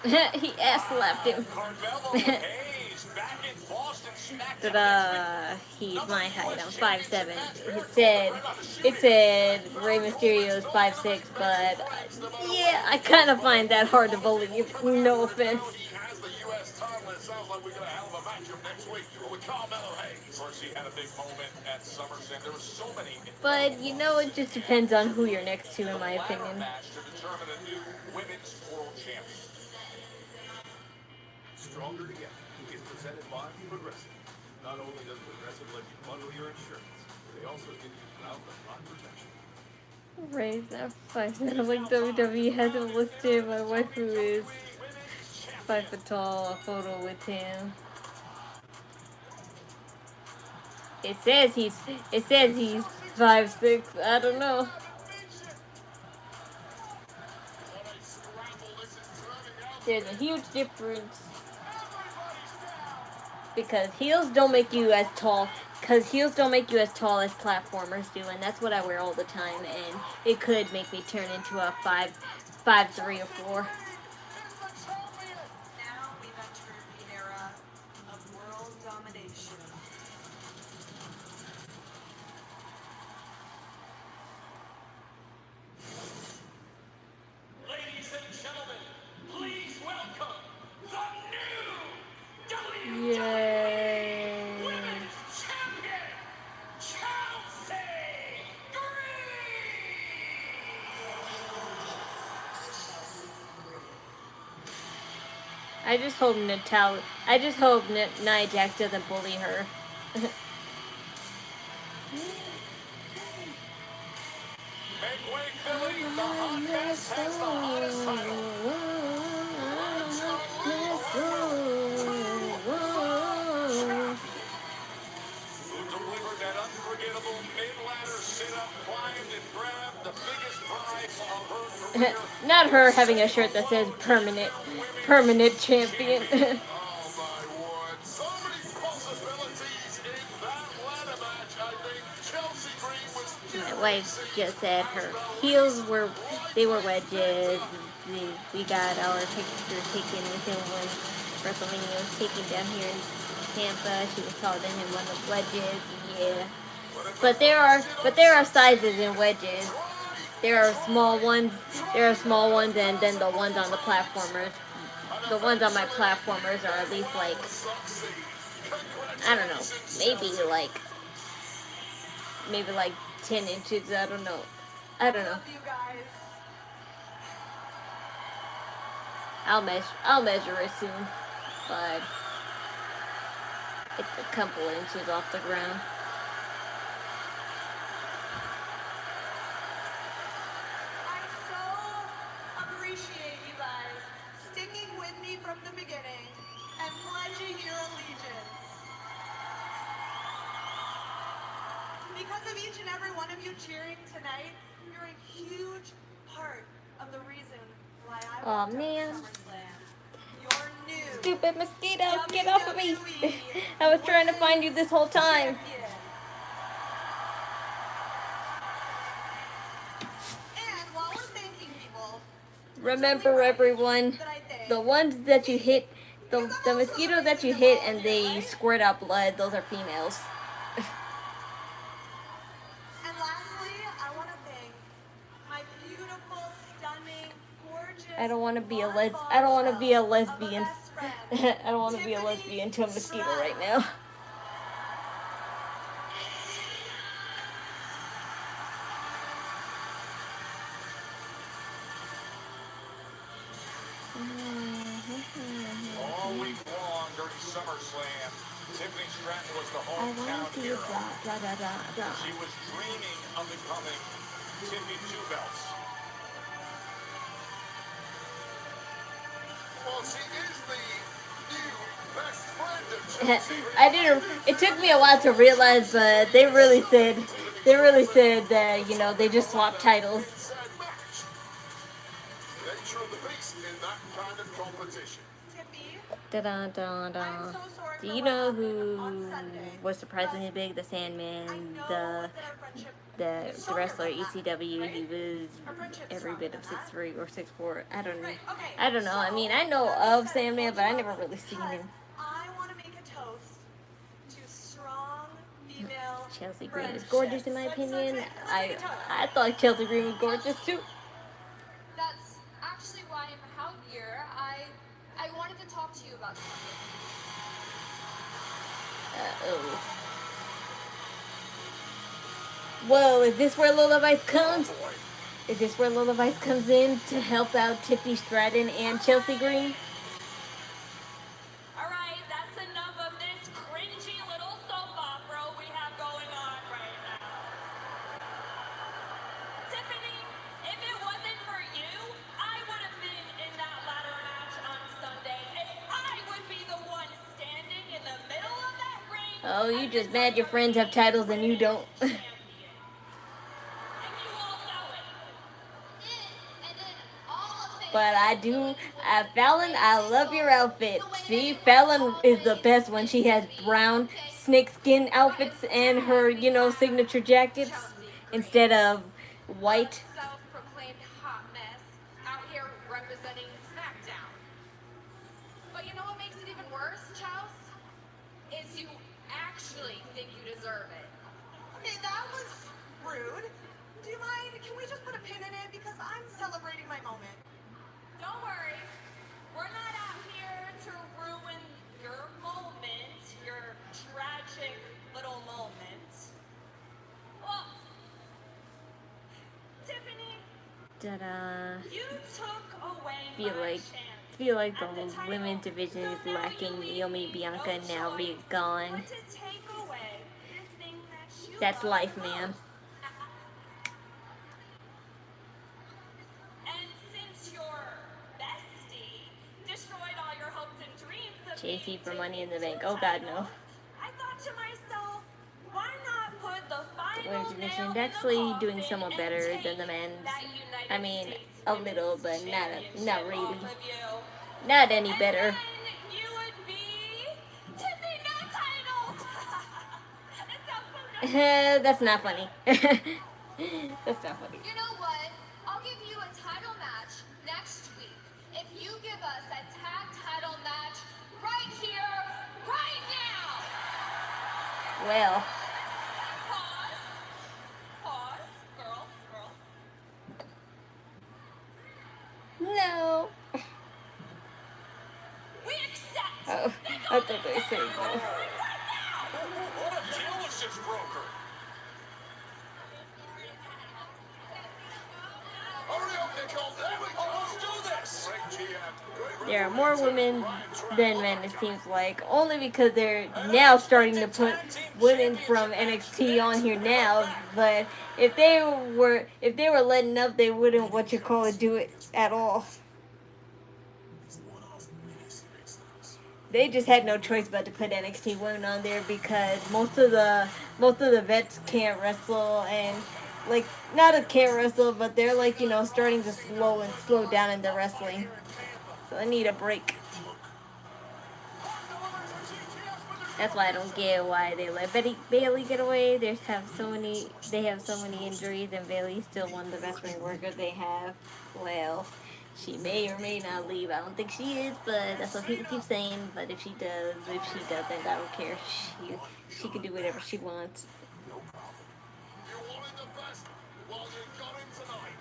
you later. He ass slapped him. Carmelo Hayes back in Boston. Smackdown. Ta-da! He's my height. I'm 5'7". It said Rey Mysterio's 5'6", but yeah, I kind of find that hard to believe. No offense. He has the U.S. title, and it sounds like we got a hell of a matchup next week with Carmelo Hayes. Of course, he had a big moment at SummerSlam. There were so many. But you know, it just depends on who you're next to, in my opinion. Match to determine a new women's world champion. Stronger Together is presented by Progressive. Not only does Progressive let you bundle your insurance, they also give you round-the-clock protection. Ray's not 5'7". Like WWE hasn't listed my wife who is 5 foot tall, a photo with him. It says he's 5'6". I don't know. What a scramble this is turning There's a huge difference. Because heels don't make you as tall. Because heels don't make you as tall as platformers do, and that's what I wear all the time. And it could make me turn into a 5'3" or 4. Now we've entered the era of world domination. Ladies and gentlemen, please welcome the new WWE Yay! Women's Champion, Chelsea Green! I just hope Nia Jax doesn't bully her. Make way, Philly. The hot mess has the hottest title. Who delivered that unforgettable mid-ladder sit-up, climbed and grabbed the biggest prize of her career. Not her having a shirt that says permanent champion. Oh my word. So many possibilities in that ladder match. I think Chelsea Green was My wife just said her heels were wedges. We got our picture taken with him when WrestleMania was taken down here in Tampa. She was taller than him on the wedges. Yeah, but there are sizes in wedges. There are small ones. And then the ones on the platformers. The ones on my platformers are at least like, I don't know, maybe like 10 inches. I don't know. Love you guys. I'll measure it soon, but it's a couple inches off the ground. I so appreciate you guys sticking with me from the beginning and pledging your allegiance. Because of each and every one of you cheering tonight, you're a huge part of the reason why I Aw, walked out man. of SummerSlam. Your new Stupid mosquito, get off of me! I was trying to find you this whole time. champion. And while we're thanking people, Remember, everyone, that I thank, the ones that you hit, the mosquito that you hit and they squirt out blood, those are females. and lastly, I want to thank my beautiful, stunning, gorgeous. I don't want to be a waterfall I don't want to be a shell of lesbian. best friend, I don't want to be a lesbian to a mosquito right now. All week long during SummerSlam, Tiffany Stratton was the I want hometown to see it hero. drop. She was dreaming of becoming Tiffany Two Belts. well, she is the new best friend of Chelsea Green. I didn't. It took me a while to realize, but they really said that they just swapped titles. Inside match. Nature of the beast in that kind of competition. Tiffy, Da da da da. I'm so sorry Do for you what know happened who on Sunday, was surprisingly but big? The I Sandman, know the that our friendship the is stronger wrestler than that, ECW. right? He was Our friendship's every stronger bit than of that. 6'3" or 6'4". I don't know. Right, okay, I don't know. I mean, I know of Sandman, but I never really seen him. I want to make a toast to strong female Chelsea Green is gorgeous in my opinion. I thought Chelsea Green was gorgeous too. That's actually why I'm out here. I wanted to talk to you about something. Oh. Whoa, is this where Lola Vice comes? Is this where Lola Vice comes in to help out Tiffany Stratton and Chelsea Green? All right, that's enough of this cringy little soap opera we have going on right now. Tiffany, if it wasn't for you, I would have been in that ladder match on Sunday, and I would be the one standing in the middle of that ring. Oh, you just mad your friends have titles and you don't. Champion. And you all know it. And then all of But Fallon, I love your outfit. See, Fallon is the best when she has brown snakeskin outfits and her, signature jackets instead of white. Self-proclaimed hot mess out here representing Smackdown. But you know what makes it even worse, Chels? Is you actually think you deserve it. Okay, that was rude. Do you mind? Can we just put a pin in it? Because I'm celebrating my moment. Don't worry. We're not out here to ruin your moment, your tragic little moment. Well, Tiffany, Ta-da. you took away Feel my like chance. feel like the at whole title. women's division is So now lacking. you leave Naomi, me Bianca, no and now Rhea choice gone. but to take away the thing that you That's love life, the man. most. And since your bestie destroyed all your hopes and dreams of JC being for Money in the Disney Bank. Oh God, no. titles, I thought to myself, why not put the The final women's division nail is in the actually doing coffin somewhat and better take than the men's. that United I mean, States a little, Women's but not Championship really. off of you. Not any And better. then you would be Tiffany No Titles. That sounds so good. That's not funny. That's not funny. You know what? I'll give you a title match next week if you give us a tag title match right here, right now. Well, Pause. Pause. Girls. no. We accept. Oh, I thought they said no. What a deal was just brokered. Hurry up, Nicole. There we go. Let's do this. Great GM. Great There are more referee. women than men, it seems like. Only because they're now starting to put women from NXT on here now. But if they were letting up, they wouldn't do it at all. They just had no choice but to put NXT women on there because most of the vets can't wrestle and like not a can't wrestle, but they're like starting to slow down in their wrestling, so they need a break. That's why I don't get why they let Bailey get away. They have so many injuries, and Bailey's still one of the best ring workers they have. Well, she may or may not leave. I don't think she is, but that's what people keep saying. But if she does, if she doesn't, I don't care. She can do whatever she wants. You wanted the best. Well, you got him tonight.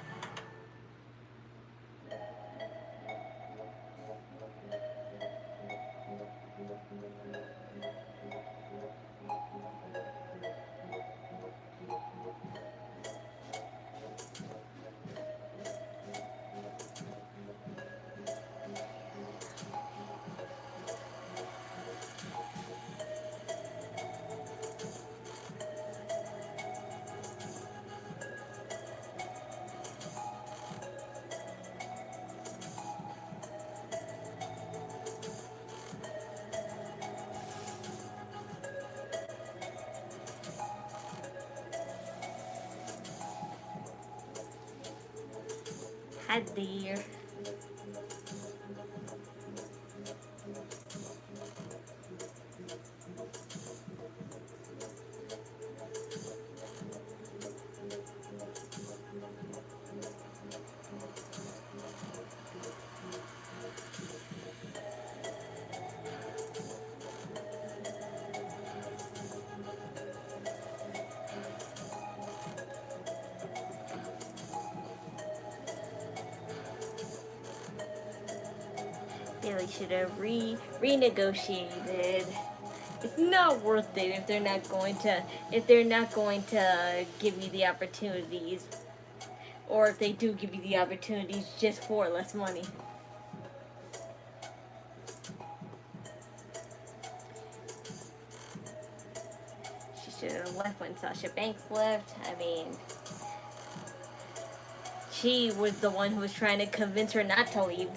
Hi there. Bailey should have renegotiated. It's not worth it if they're not going to give you the opportunities, or if they do give you the opportunities just for less money. She should have left when Sasha Banks left. I mean, she was the one who was trying to convince her not to leave.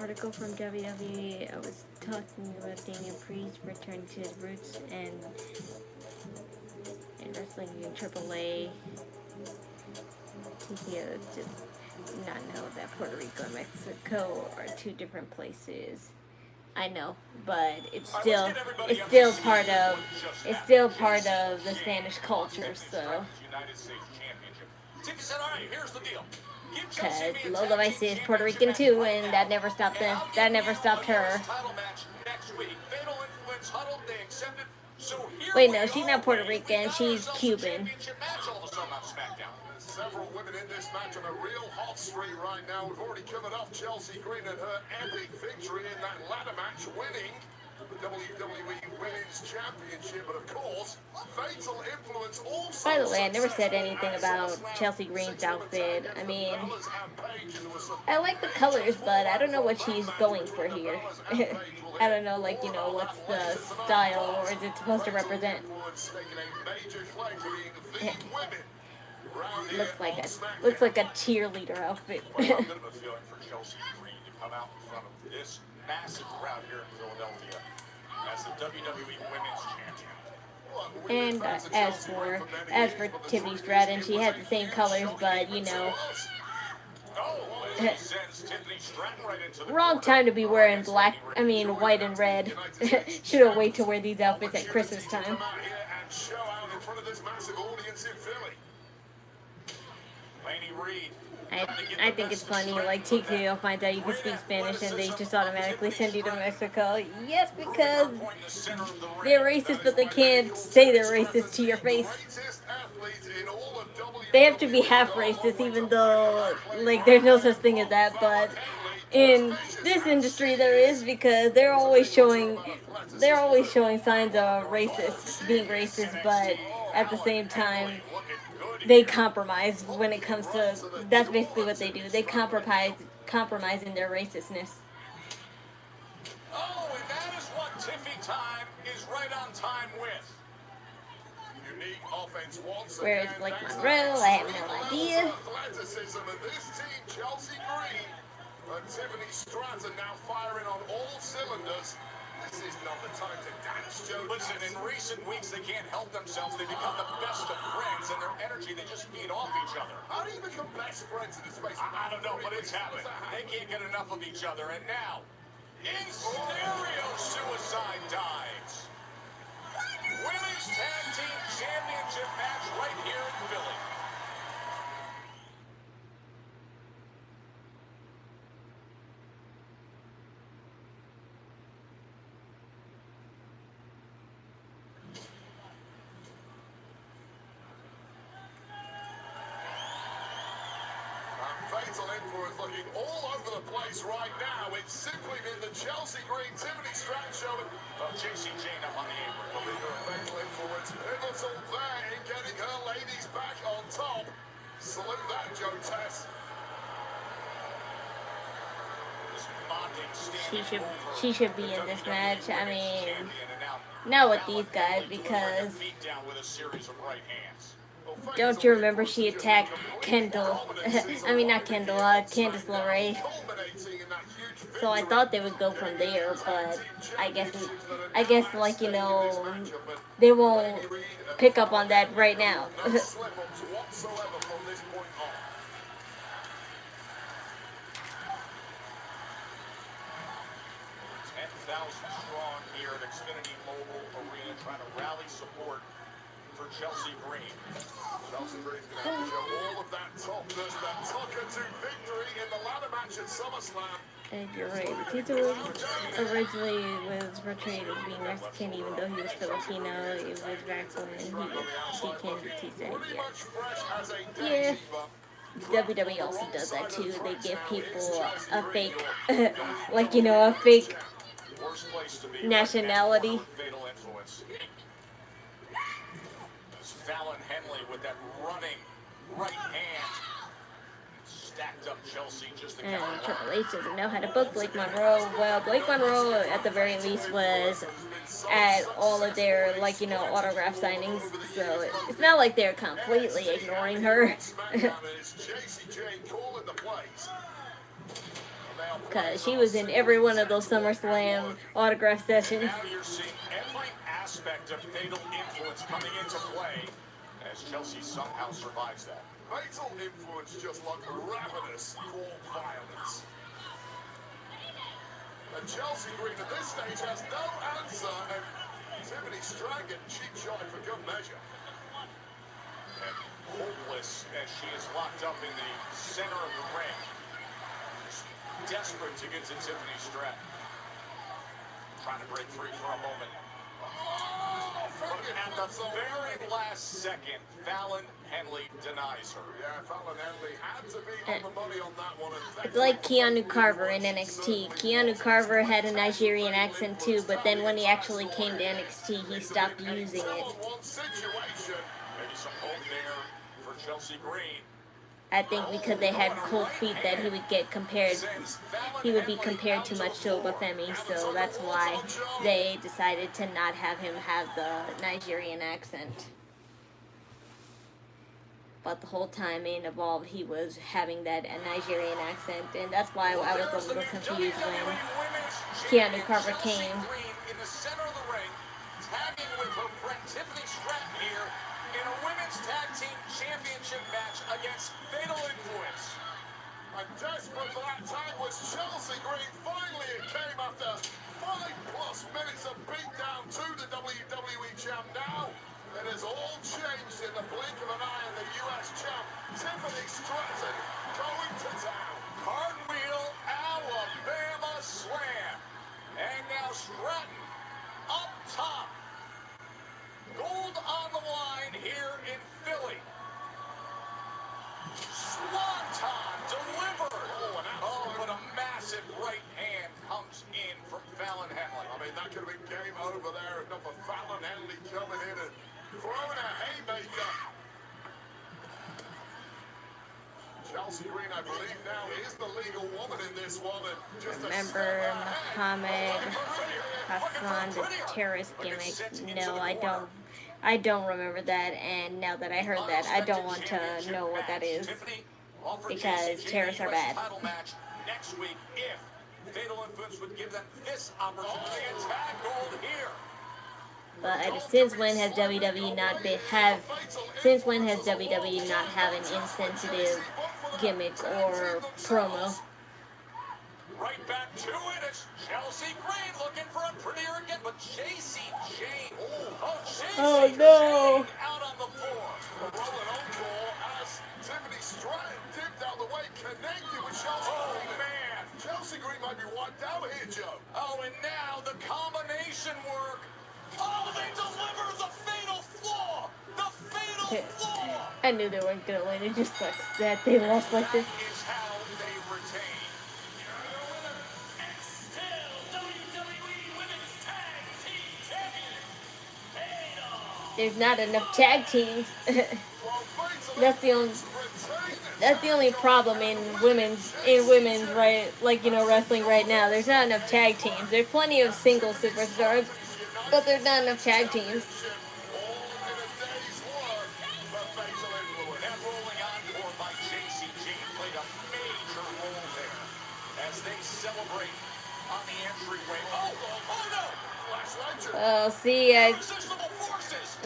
article from WWE. I was talking about Damian Priest returning to his roots and wrestling in AAA. TKO did not know that Puerto Rico and Mexico are two different places. I know, but it's still part of the Spanish culture. So, because Lola Vice is Puerto Rican too, and that never stopped them. That never stopped her. Wait, no, she's not Puerto Rican. She's Cuban. Several women in this match on a real hot streak right now. We've already covered off Chelsea Green and her epic victory in that ladder match, winning the WWE Women's Championship. But of course, fatal influence also. By the way, I never said anything about Chelsea Green's outfit. I mean, I like the colors, but I don't know what she's going for here. I don't know, like, you know, what's the style, or is it supposed to represent? Looks like a cheerleader outfit. Well, I'm good of a feeling for Chelsea Green to come out in front of this massive crowd here in Philadelphia as the WWE Women's Champion. And as for Tiffany Stratton, she has the same colors, but you know, wrong time to be wearing black. I mean, white and red. Should have waited to wear these outfits at Christmas time. I think it's funny, like TKO finds out you can speak Spanish and they just automatically send you to Mexico. Yes, because they're racist, but they can't say they're racist to your face. They have to be half racist, even though, like, there's no such thing as that, but in this industry there is, because they're always showing signs of being racist, but at the same time, they compromise when it comes to, that's basically what they do. They compromise in their racistness. Oh, and that is what Tiffy time is right on time with. Unique offense once Where is Blake Monroe? I have no idea. Athleticism of this team, Chelsea Green and Tiffany Stratton now firing on all cylinders. This is not the time to dance, Joe. Listen, in recent weeks, they can't help themselves. They become the best of friends, and their energy, they just feed off each other. How do you become best friends in this space? I don't know, but it's happening. They can't get enough of each other, and now, in stereo suicide dives. Women's Tag Team Championship match right here in Philly. Fatal influence looking all over the place right now. It's simply been the Chelsea Green Tiffany Stratton show. JC Jane up on the apron. The leader of fatal influence, pivotal there in getting her ladies back on top. Salute that, Joe Tess. She should be in this match. I mean, not with these guys, because don't you remember she attacked Kendall? I mean, not Kendall, Candice LeRae. So I thought they would go from there, but I guess like, you know, they won't pick up on that right now. 10,000 strong here at Xfinity Mobile Arena, trying to rally support for Chelsea Green. Chelsea Green's going to have to show all of that toughness that took her to victory in the ladder match at SummerSlam. And you're right, Batista originally was portrayed as being Mexican, even though he was Filipino. It was back when he became Batista. Yeah. WWE also does that too. They give people a fake, like, you know, a fake nationality. Fallon Henley with that running right hand. Stacked up Chelsea just to and Triple H doesn't know how to book Blake Monroe. Well, Blake Monroe, at the very least, was at all of their, like, you know, autograph signings. So it's not like they're completely ignoring her. because she was in every one of those SummerSlam autograph sessions. Now you're seeing every aspect of fatal influence coming into play as Chelsea somehow survives that. Fatal influence just like ravenous core violence. And Chelsea Green at this stage has no answer, and Tiffany Strang getting cheap shot for good measure. And hopeless as she is locked up in the center of the ring. Just desperate to get to Tiffany Strang. Trying to break free for a moment. But at the very last second, Fallon Henley denies her. Yeah, Fallon Henley had to be on the money on that one. It's like Keanu Carver in NXT. Keanu Carver had a Nigerian accent too, but then when he actually came to NXT, he stopped using it. Maybe some hope there for Chelsea Green. I think because they had cold feet that he would get compared, he would be compared too much to Obafemi, so that's why they decided to not have him have the Nigerian accent. But the whole time in Evolve, he was having that Nigerian accent, and that's why I was a little confused when Keanu Carver came. In the center of the ring, tagging with her friend Tiffany Stratton here in a women's tag team championship match against Fatal Influence. And desperate for that tag was Chelsea Green. Finally it came after 5+ minutes of beatdown to the WWE champ. Now it has all changed in the blink of an eye, and the US champ, Tiffany Stratton, going to town. Cartwheel, Alabama slam. And now Stratton up top. Gold on the line here in Philly. Swanton delivered. Oh, but a massive right hand comes in from Fallon Henley. I mean, that could have been game over there if not for Fallon Henley coming in and throwing a haymaker. Chelsea Green, I believe now, is the legal woman in this one. And just Remember Muhammad Hassan, the terrorist gimmick? No, I don't remember that, and now that I heard that, I don't want to know what that is, because terrorists are bad. Next week, if Fatal Influence would give them this opportunity, attack gold here. But since when has WWE not have an insensitive gimmick or promo? Right back to it. It's Chelsea Green looking for a prettier again, but JC Jane. Oh no! Out on the floor. Rolling on ball as Tiffany Stratton dipped out the way, connected with Chelsea Green. Oh man! Chelsea Green might be wiped out here, Joe. Oh, and now the combination work. Oh, they deliver the fatal flaw. The fatal flaw. I knew they weren't gonna win. It just sucks that they lost like this. That is how they retain. There's not enough tag teams. That's the only problem in women's right, like, you know, wrestling right now. There's not enough tag teams. There's plenty of single superstars, but there's not enough tag teams. That rolling encore by JC Jane played a major role there as they celebrate on the entryway. Oh no! Oh, see, guys. Irresistible forces.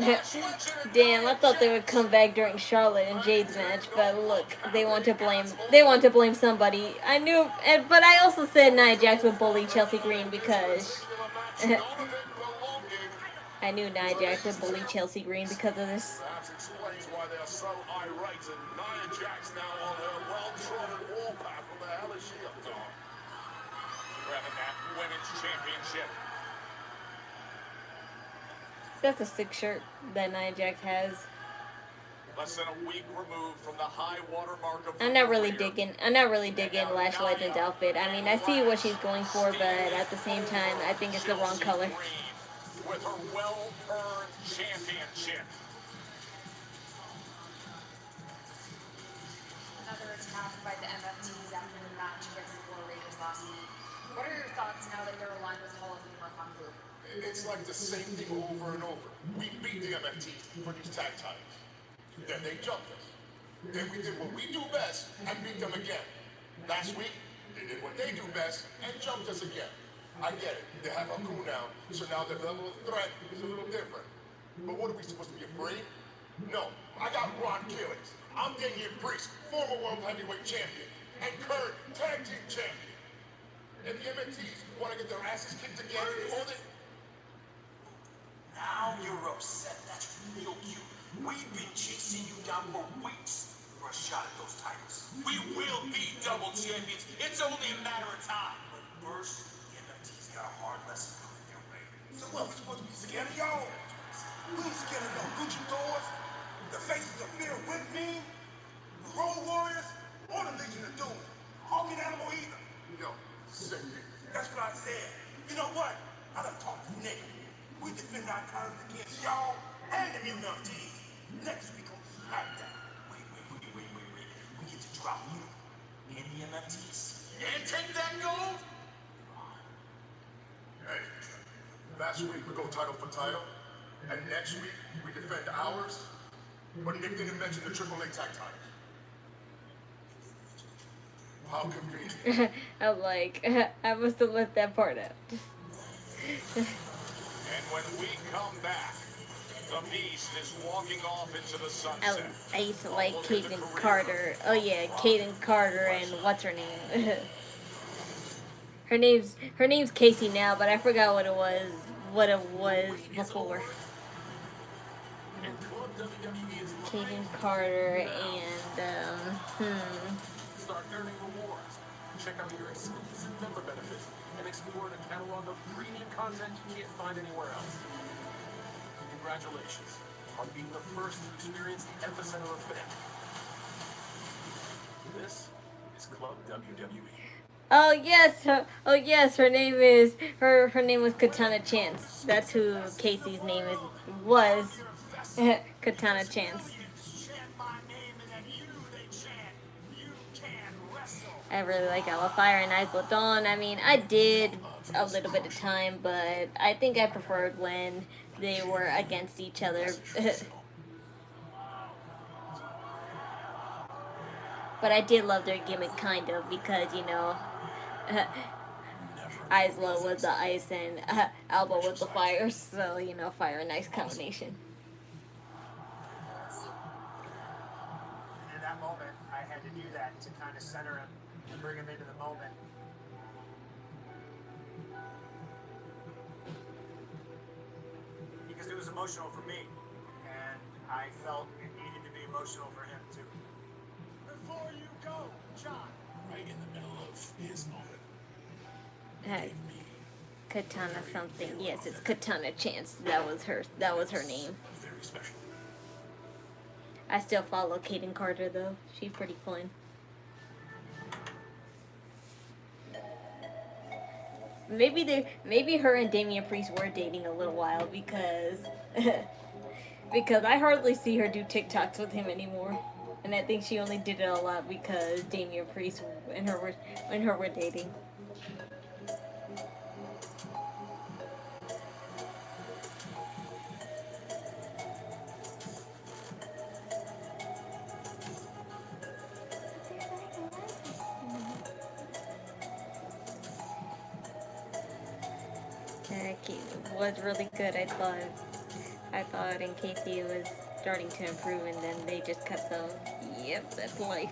Damn, I thought they would come back during Charlotte and Jade's match, but look, they want to blame somebody. I knew, but I also said Nia Jax would bully Chelsea Green because I knew Nia Jax would bully Chelsea Green because of this. That explains why they are so irate, and Nia Jax now on her well-trodden warpath. What the hell is she up to? Grabbing that women's championship. That's a sick shirt that Nia Jax has. Less than a week removed from the high water mark of I'm not really digging Lash Legend's outfit. I mean, I see what she's going for, but at the same time, I think it's the wrong color. With her well-earned championship. Another attack by the MFTs after the match against the War Raiders last week. What are your thoughts now that they're aligned with Hall of Famer Haku? It's like the same thing over and over. We beat the MFTs for these tag titles. Then they jumped us. Then we did what we do best and beat them again. Last week, They did what they do best and jumped us again. I get it. They have a cool now, so now their level of threat is a little different. But what are we supposed to be afraid? No, I got Ron Killings. I'm Damian Priest, former World Heavyweight Champion, and current Tag Team Champion. And the MNTs want to get their asses kicked again, or they... Now you're upset. That's real cute. We've been chasing you down for weeks for a shot at those titles. We will be double champions. It's only a matter of time. But first, the MNT's got a hard lesson coming their way. So what, we supposed to be scared of y'all? We ain't scared of no luchadors, the faces of fear with me, the Road Warriors, or the Legion of Doom. Hawking Animal either. Yo, sick me. That's what I said. You know what? I done talked to Nick. We defend our terms against y'all and the MNTs. Next week on Smackdown. Wait. We get to drop you and the MNTs. And take that gold? Hey, last week we go title for title, and next week we defend ours, but Nick didn't mention the AAA tag titles. How convenient. I'm like, I must have left that part out. And when we come back, the Beast is walking off into the sunset. I used to like Kaden Carter. Oh yeah, Kaden Carter and what's her name? her name's Casey now, but I forgot what it was before. Kaden Carter and Start earning rewards. Check out your exclusive member benefits and explore the catalog of premium content you can't find anywhere else. Congratulations on being the first to experience the epicenter of fandom. This is Club WWE. oh yes, her name was Katana Chance. That's who Casey's name was Katana Chance. I really like Ella Fire and Isla Dawn. I mean, I did a little bit of time, but I think I preferred when they were against each other. But I did love their gimmick, kind of, because, you know, Isla was the ice and Alba was the fire, so, you know, fire and ice combination. In that moment, I had to do that to kind of center him and bring him into the moment. Because it was emotional for me, and I felt it needed to be emotional for him too. Before you go, John. Right in the middle of his moment. Katana something. Yes, it's Katana Chance. That was her name. Very special. I still follow Kaden Carter though. She's pretty fun. Maybe her and Damian Priest were dating a little while because because I hardly see her do TikToks with him anymore. And I think she only did it a lot because Damian Priest and her were dating. It was really good. I thought in Casey it was starting to improve, and then they just cut the. Yep, that's life.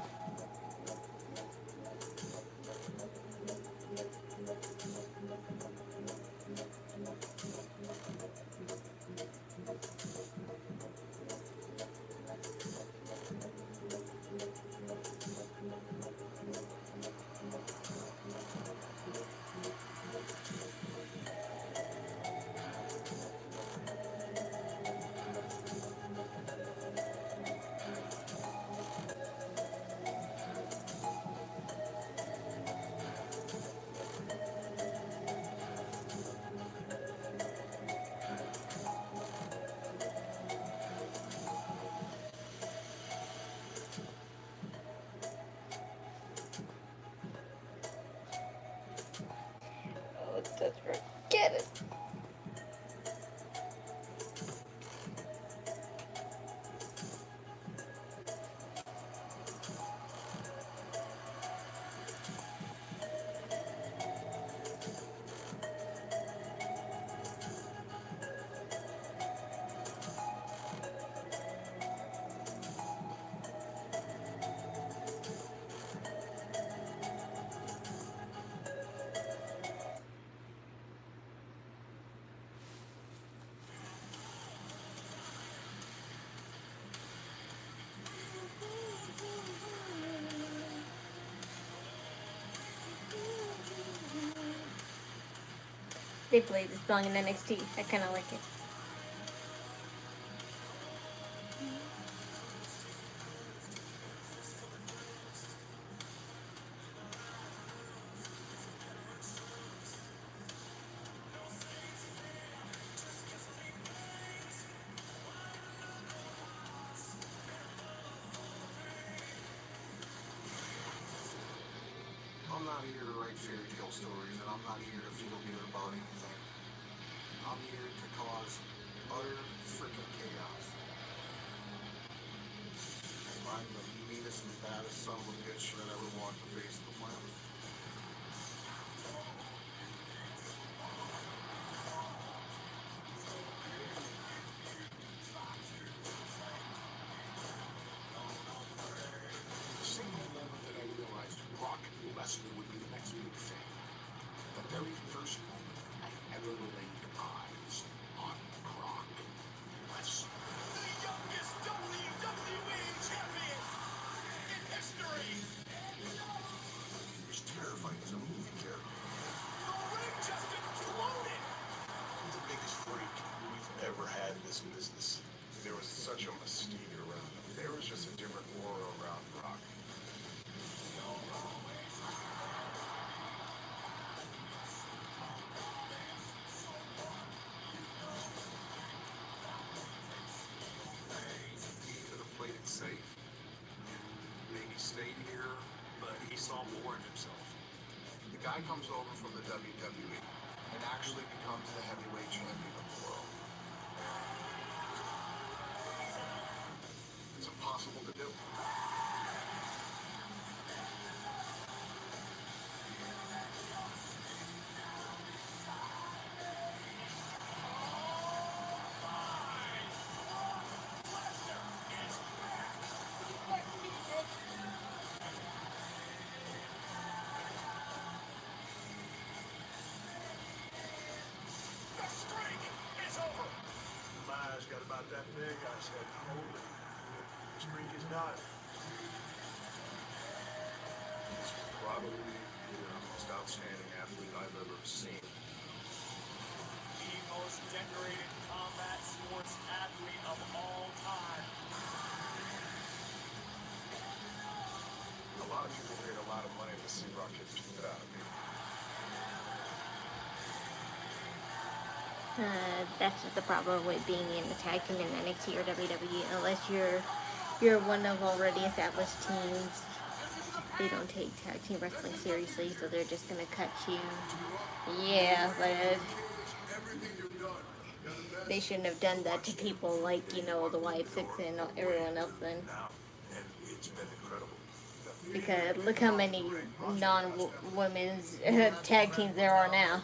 They played this song in NXT. I kind of like it. I'm not here to write fairy tale stories, and I'm not here to feel good about anything. I'm here to cause utter freaking chaos. I'm the meanest and baddest son of a bitch that ever walked the face of the planet. The same moment that I realized Brock Lesnar would be the next big thing. The very first moment I ever laid eyes on Brock Lesnar. The youngest WWE champion in history. He was terrifying as a movie character. The ring just exploded. The biggest freak we've ever had in this business. There was such a mystique around him. There was just a different aura around Brock. He could have played it safe. Maybe stayed here, but he saw more in himself. The guy comes over from the WWE and actually becomes the heavyweight champion of the world. It's impossible to do. The streak is over. My eyes got about that big. I said, holy, the streak is done. He's probably the most outstanding athlete I've ever seen. The most decorated combat sports athlete of all time. A lot of people paid a lot of money to see Brock get the shit out of me. That's just the problem with being in the tag team in NXT or WWE. Unless you're one of already established teams, they don't take tag team wrestling seriously, so they're just gonna cut you. Yeah, but they shouldn't have done that to people like the White Six and everyone else then. Now, and it's been incredible. Because look how many non-women's tag teams there are now.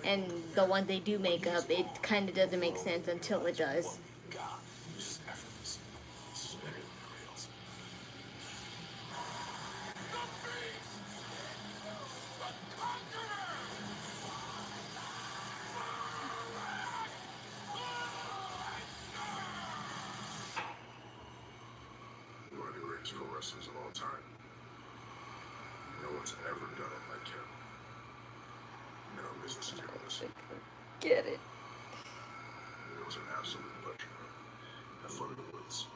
And the one they do make up, it kind of doesn't make sense until it does. God, this is effortless. This is better than anybody else. One of the greatest pro wrestlers of all time. No one's ever done it like him. No business doing this. Get it. It was an absolute pleasure. Have fun in the woods.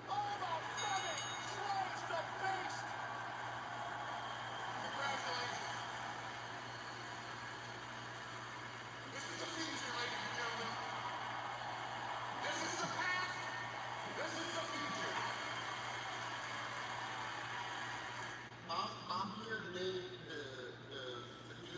All the money slows the beast. Congratulations. This is the future, ladies and gentlemen. This is the past. This is the future. I'm here today to do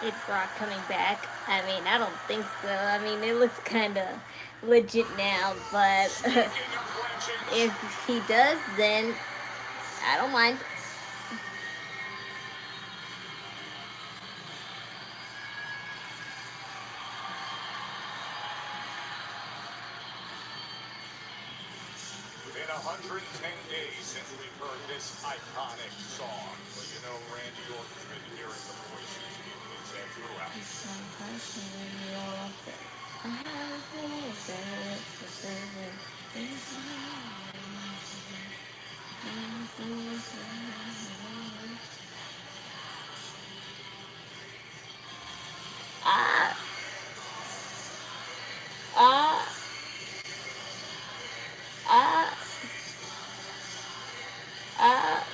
Is Brock coming back? I mean, I don't think so. I mean, it looks kind of legit now, but if he does, then I don't mind. Been 110 days since we've heard this iconic song. Well, you know, Randy Orton's been hearing the voices in his head throughout. Ah, ah, ah, ah.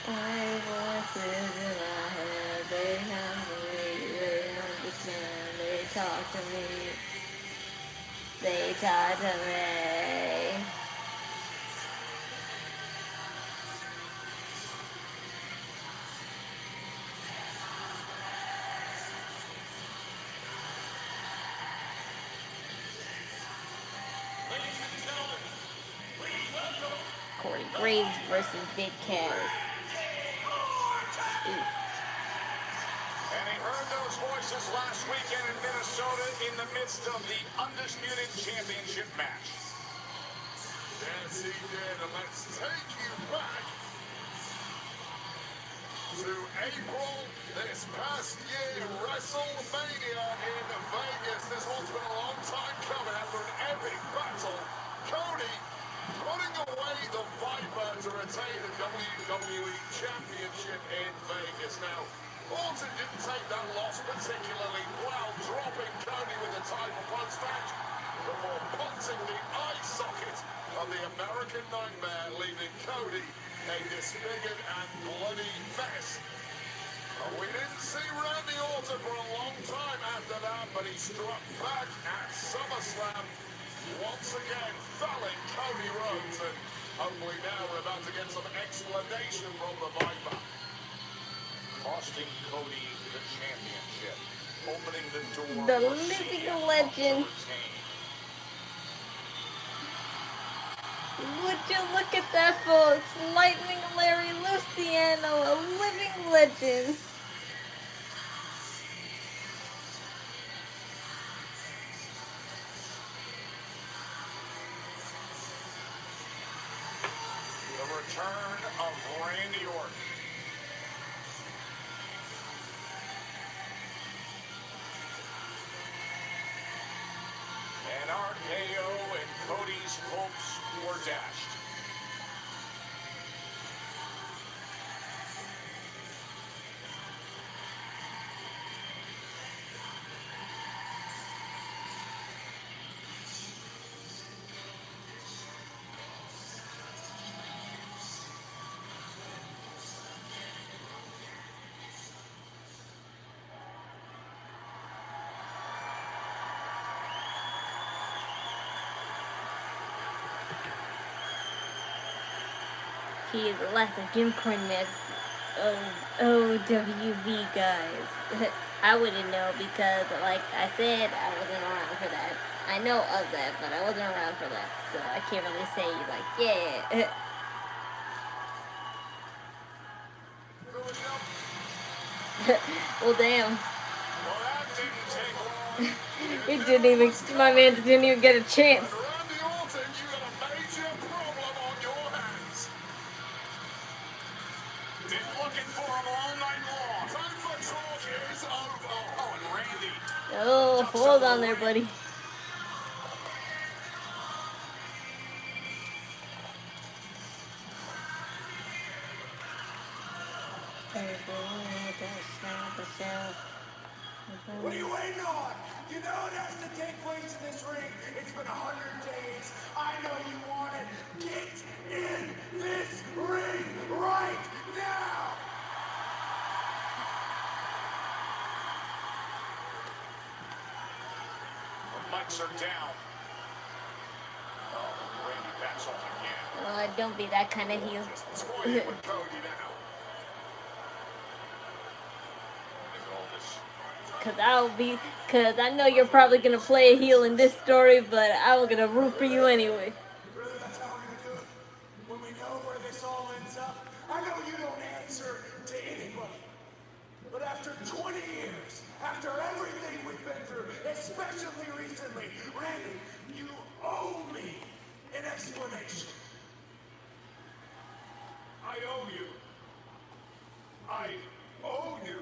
My voices in my head, they have me, they understand, they talk to me, they talk to me. Corey Graves versus Big Cass. Oof. And he heard those voices last weekend in Minnesota in the midst of the Undisputed Championship match. Yes, he did. And let's take you back to April this past year, WrestleMania in Vegas. This one's been a long time coming after an epic battle. Cody putting away the Viper to retain the WWE Championship in Vegas. Now, Orton didn't take that loss particularly well, dropping Cody with a title punch match before punching the eye socket of the American Nightmare, leaving Cody a disfigured and bloody mess. We didn't see Randy Orton for a long time after that, but he struck back at SummerSlam once again, felling Cody Rhodes, and hopefully now we're about to get some explanation from the Viper. Costing Cody the championship, opening the door The for living CM legend. Punk to retain. Would you look at that, folks? Lightning Larry Luciano, a living legend. The return of Randy Orton. And RKO and Cody's hopes were dashed. He is the last of Jim Cornette's OWV guys. I wouldn't know because, like I said, I wasn't around for that. I know of that, but I wasn't around for that, so I can't really say, like, yeah. Well, damn. Well, that didn't take long. It didn't even, my man didn't even get a chance. Randy Orton, you got a major problem on your hands. Been looking for him all night long. Time for talk is over. Oh, and Randy. Oh, hold on there, buddy. What are you waiting on? You know it has to take place in this ring. It's been 100 days. I know you want it. Get in this ring right now. The mics are down. Oh, Randy backs off again. Don't be that kind of heel. Toying with Cody now. cause I know you're probably gonna play a heel in this story, but I'm gonna root for you anyway. Really, that's how we're gonna do it? When we know where this all ends up? I know you don't answer to anybody. But after 20 years, after everything we've been through, especially recently, Randy, you owe me an explanation. I owe you. I owe you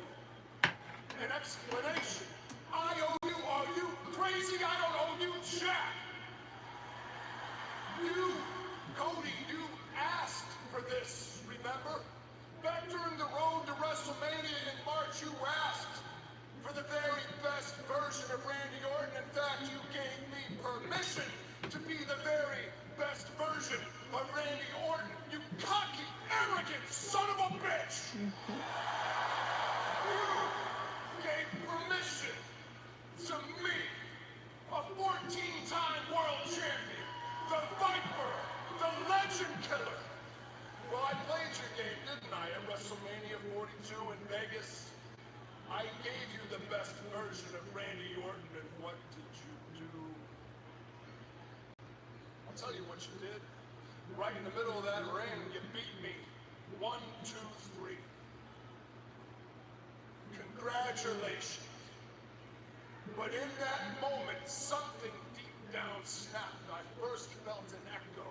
an explanation. I owe you. Are you crazy? I don't owe you jack. You, Cody, you asked for this, remember? Back during the road to WrestleMania in March, you asked for the very best version of Randy Orton. In fact, you gave me permission to be the very best version of Randy Orton. You cocky, arrogant son of a bitch! You gave permission to me, a 14-time world champion, the Viper, the Legend Killer. Well, I played your game, didn't I, at WrestleMania 42 in Vegas? I gave you the best version of Randy Orton, and what did you do? I'll tell you what you did. Right in the middle of that ring, you beat me. 1, 2, 3. Congratulations. But in that moment, something deep down snapped. I first felt an echo,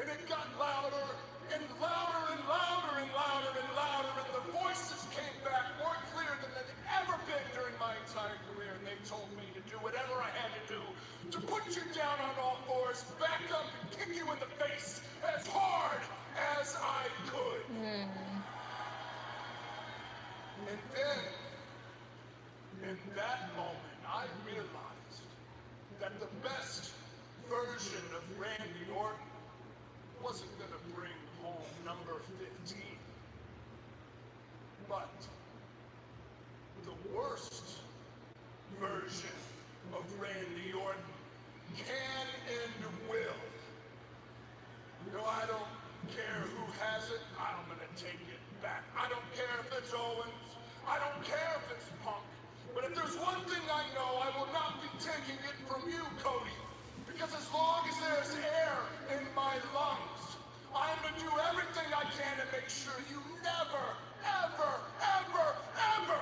and it got louder and louder and louder and louder and louder, and the voices came back more clear than they'd ever been during my entire career, and they told me to do whatever I had to do to put you down on all fours, back up and kick you in the face as hard as I could. And then, in that moment, I realized that the best version of Randy Orton wasn't going to bring home number 15. But the worst version of Randy Orton can and will. No, I don't care who has it. I'm going to take it back. I don't care if it's Owens. I don't care if it's Punk. But if there's one thing I know, I will not be taking it from you, Cody. Because as long as there's air in my lungs, I'm going to do everything I can to make sure you never, ever, ever, ever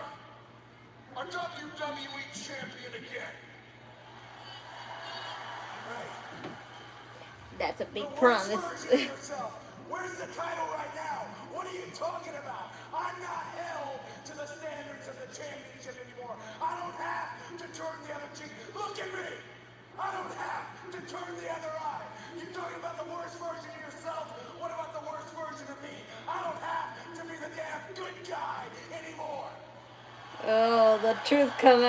are WWE champion again. Hey. That's a big The worst promise. version of yourself. Where's the title right now? What are you talking about? I'm not held to the standards of the championship anymore. I don't have to turn the other cheek. Look at me. I don't have to turn the other eye. You talking about the worst version of yourself? What about the worst version of me? I don't have to be the damn good guy anymore. Oh, the truth comes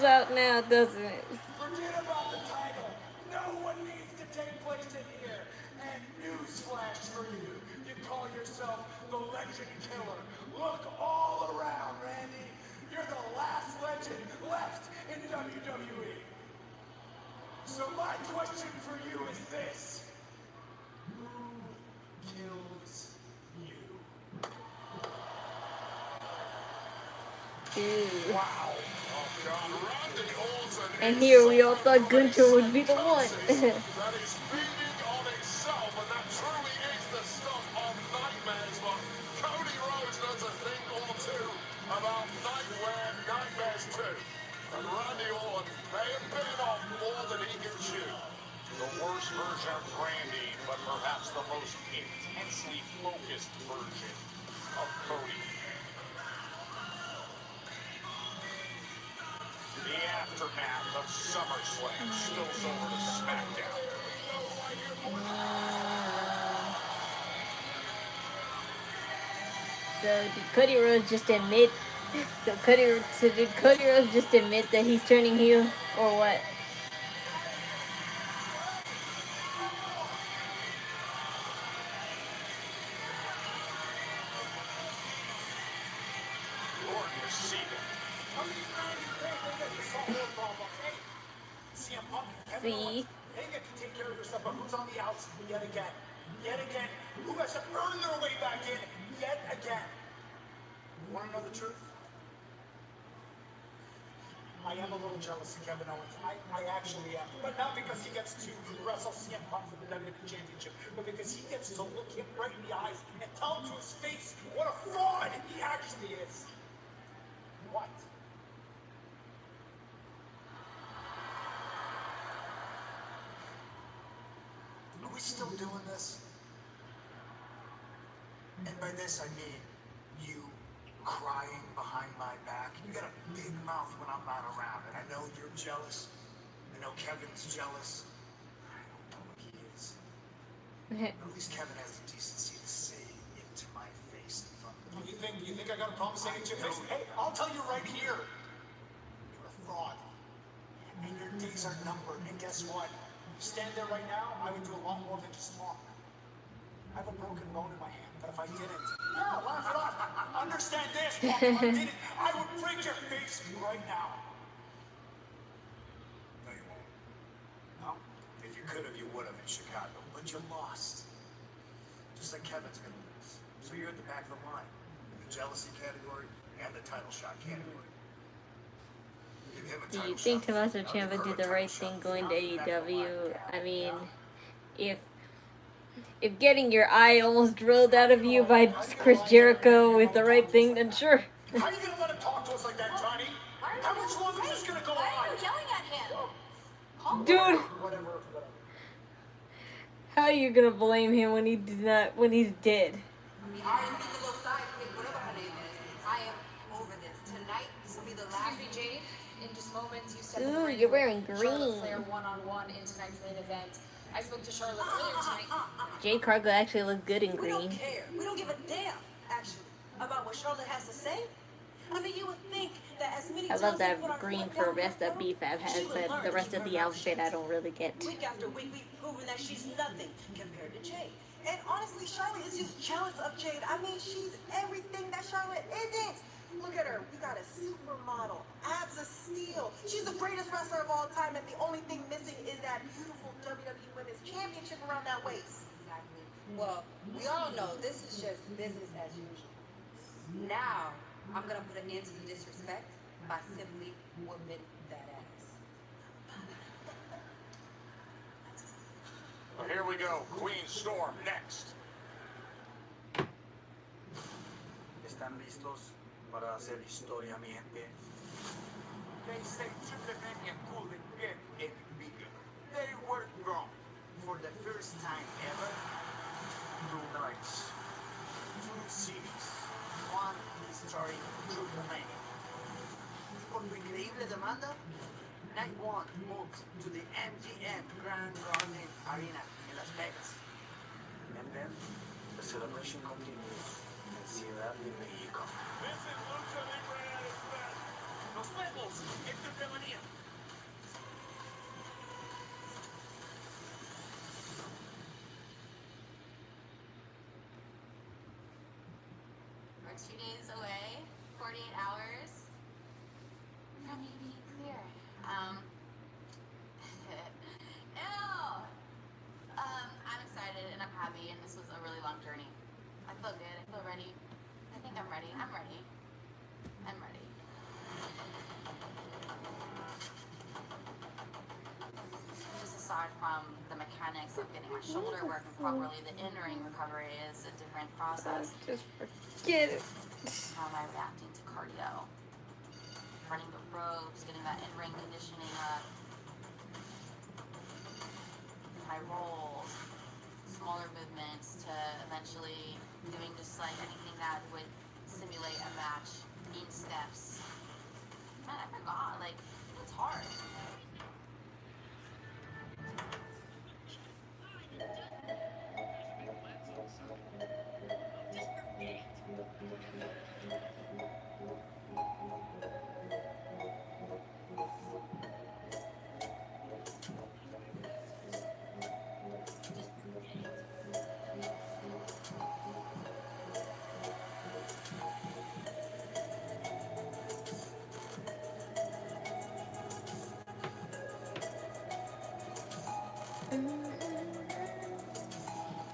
out now, doesn't it? Forget about the title. No one needs to take place in here. And newsflash for you. You call yourself the Legend Killer. Look all around, Randy. You're the last legend left in WWE. So my question for you is this. Who kills you? Ooh. Wow. And here we all thought Gunther would be the one. That is feeding on itself, and that truly is the stuff of nightmares. But Cody Rhodes knows a thing or two about nightmares too. And Randy Orton may have bitten off more than he can chew. The worst version of Randy, but perhaps the most intensely focused version of Cody. The aftermath of SummerSlam spills over to Smackdown. So did Cody Rhodes just admit? Did Cody Rhodes just admit that he's turning heel, or what? Orton is seated. See? They get to take care of yourself, but who's on the outs yet again? Yet again. Who has to earn their way back in yet again? You want to know the truth? I am a little jealous of Kevin Owens. I actually am. But not because he gets to wrestle CM Punk for the WWE Championship, but because he gets to look him right in the eyes and tell him to his face what a fraud he actually is. What? Are we still doing this? And by this I mean you crying behind my back. You got a big mouth when I'm not around, and I know you're jealous. I know Kevin's jealous. I don't know what he is. At least Kevin has the decency to say it to my face in front of me. You think I got a problem saying it to your face? Hey, I'll tell you right here. You're a fraud. And your days are numbered. And guess what? You stand there right now, I would do a lot more than just talk. I have a broken bone in my hand, but if I didn't, laugh it off. Understand this, Pop, if I didn't, I would break your face right now. No, you won't. No? If you could have, you would have in Chicago, but you lost. Just like Kevin's gonna lose. So you're at the back of the line, in the jealousy category and the title shot category. Do you think Tommaso Ciampa did the right thing going to AEW? I mean, if getting your eye almost drilled out of you by Chris Jericho is the right thing, then sure. How are you gonna let him talk to us like that, Johnny? How much longer is this gonna go on? Why are you yelling at him? Dude, Whatever. how are you gonna blame him when he's dead? I am the little sidekick, whatever her name is. I am over this. Tonight, this will be the last. Excuse me, Jade. In just moments, you said Ooh, you're wearing Charlotte green. Flair one-on-one in tonight's main event. I spoke to Charlotte earlier tonight. Jade Cargill actually looks good in We don't green. care. We don't give a damn, actually, about what Charlotte has to say. I mean, you would think that as many I times love we that put our green foot for down rest that pedal, B-Fab has, she would but learn the to rest keep of her the mouth outfit shut. I don't really get. Week after week, we've proven that she's nothing compared to Jade. And honestly, Charlotte is just jealous of Jade. I mean, she's everything that Charlotte isn't. Look at her. We got a supermodel, abs of steel. She's the greatest wrestler of all time, and the only thing missing is that beautiful WWE Women's Championship around that waist. Exactly. Well, we all know this is just business as usual. Now, I'm gonna put an end to the disrespect by simply whooping that ass. Well, here we go. Queen Storm next. ¿Están listos para hacer historia, mi gente? They say Triple Mania couldn't get any bigger. They were wrong. For the first time ever, 2 nights, 2 cities, 1 historic Triple Mania. Con tu increíble demanda, Night 1 moves to the MGM Grand Garden Arena in Las Vegas. And then, the celebration continues in Ciudad de Mexico. This is Lucha Libre at its best. Nos vemos en Triple Manía. We're 2 days away, 48 hours from me being clear. Ew. I'm excited and I'm happy, and this was a really long journey. I feel good. I feel ready. I think I'm ready. I'm ready. I'm ready. Just aside from the mechanics of getting my shoulder working properly, the in-ring recovery is a different process. Just forget it. How am I reacting to cardio? Running the ropes, getting that in-ring conditioning up. My rolls, smaller movements to eventually doing just like anything that would simulate a match, in steps. Man, I forgot, like, it's hard.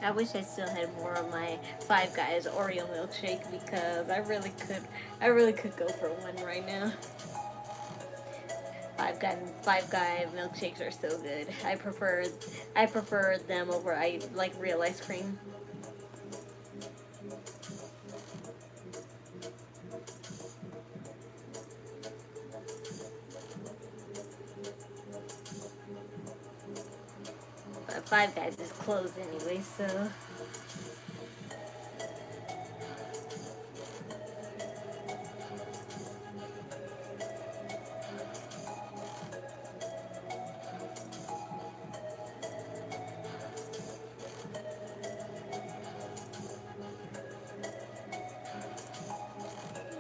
I wish I still had more of my Five Guys Oreo milkshake because I really could go for one right now. Five Guy milkshakes are so good. I prefer them over like real ice cream. But Five Guys is closed anyway, so.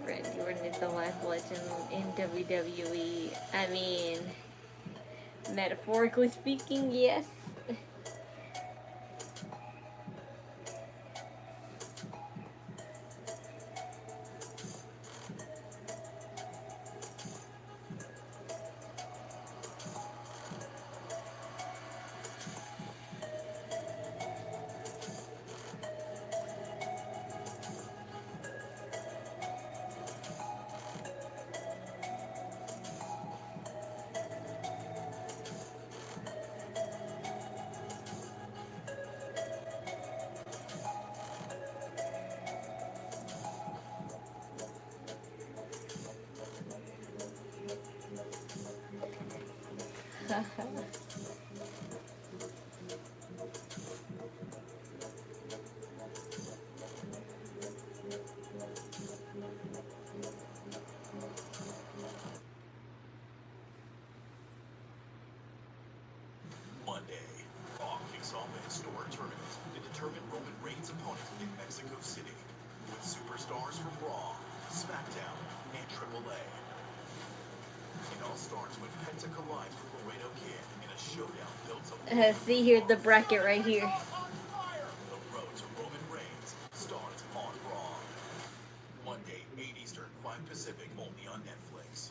Randy Orton is the last legend in WWE. I mean, metaphorically speaking, yes. Monday, Raw kicks off a historic tournament to determine Roman Reigns' opponent in Mexico City, with superstars from Raw, Smackdown, and AAA. It all starts when Penta collides with Laredo Kid in a showdown built to See here, the bracket right here. The road to Roman Reigns starts on Raw. Monday, 8 Eastern, 5 Pacific, only on Netflix.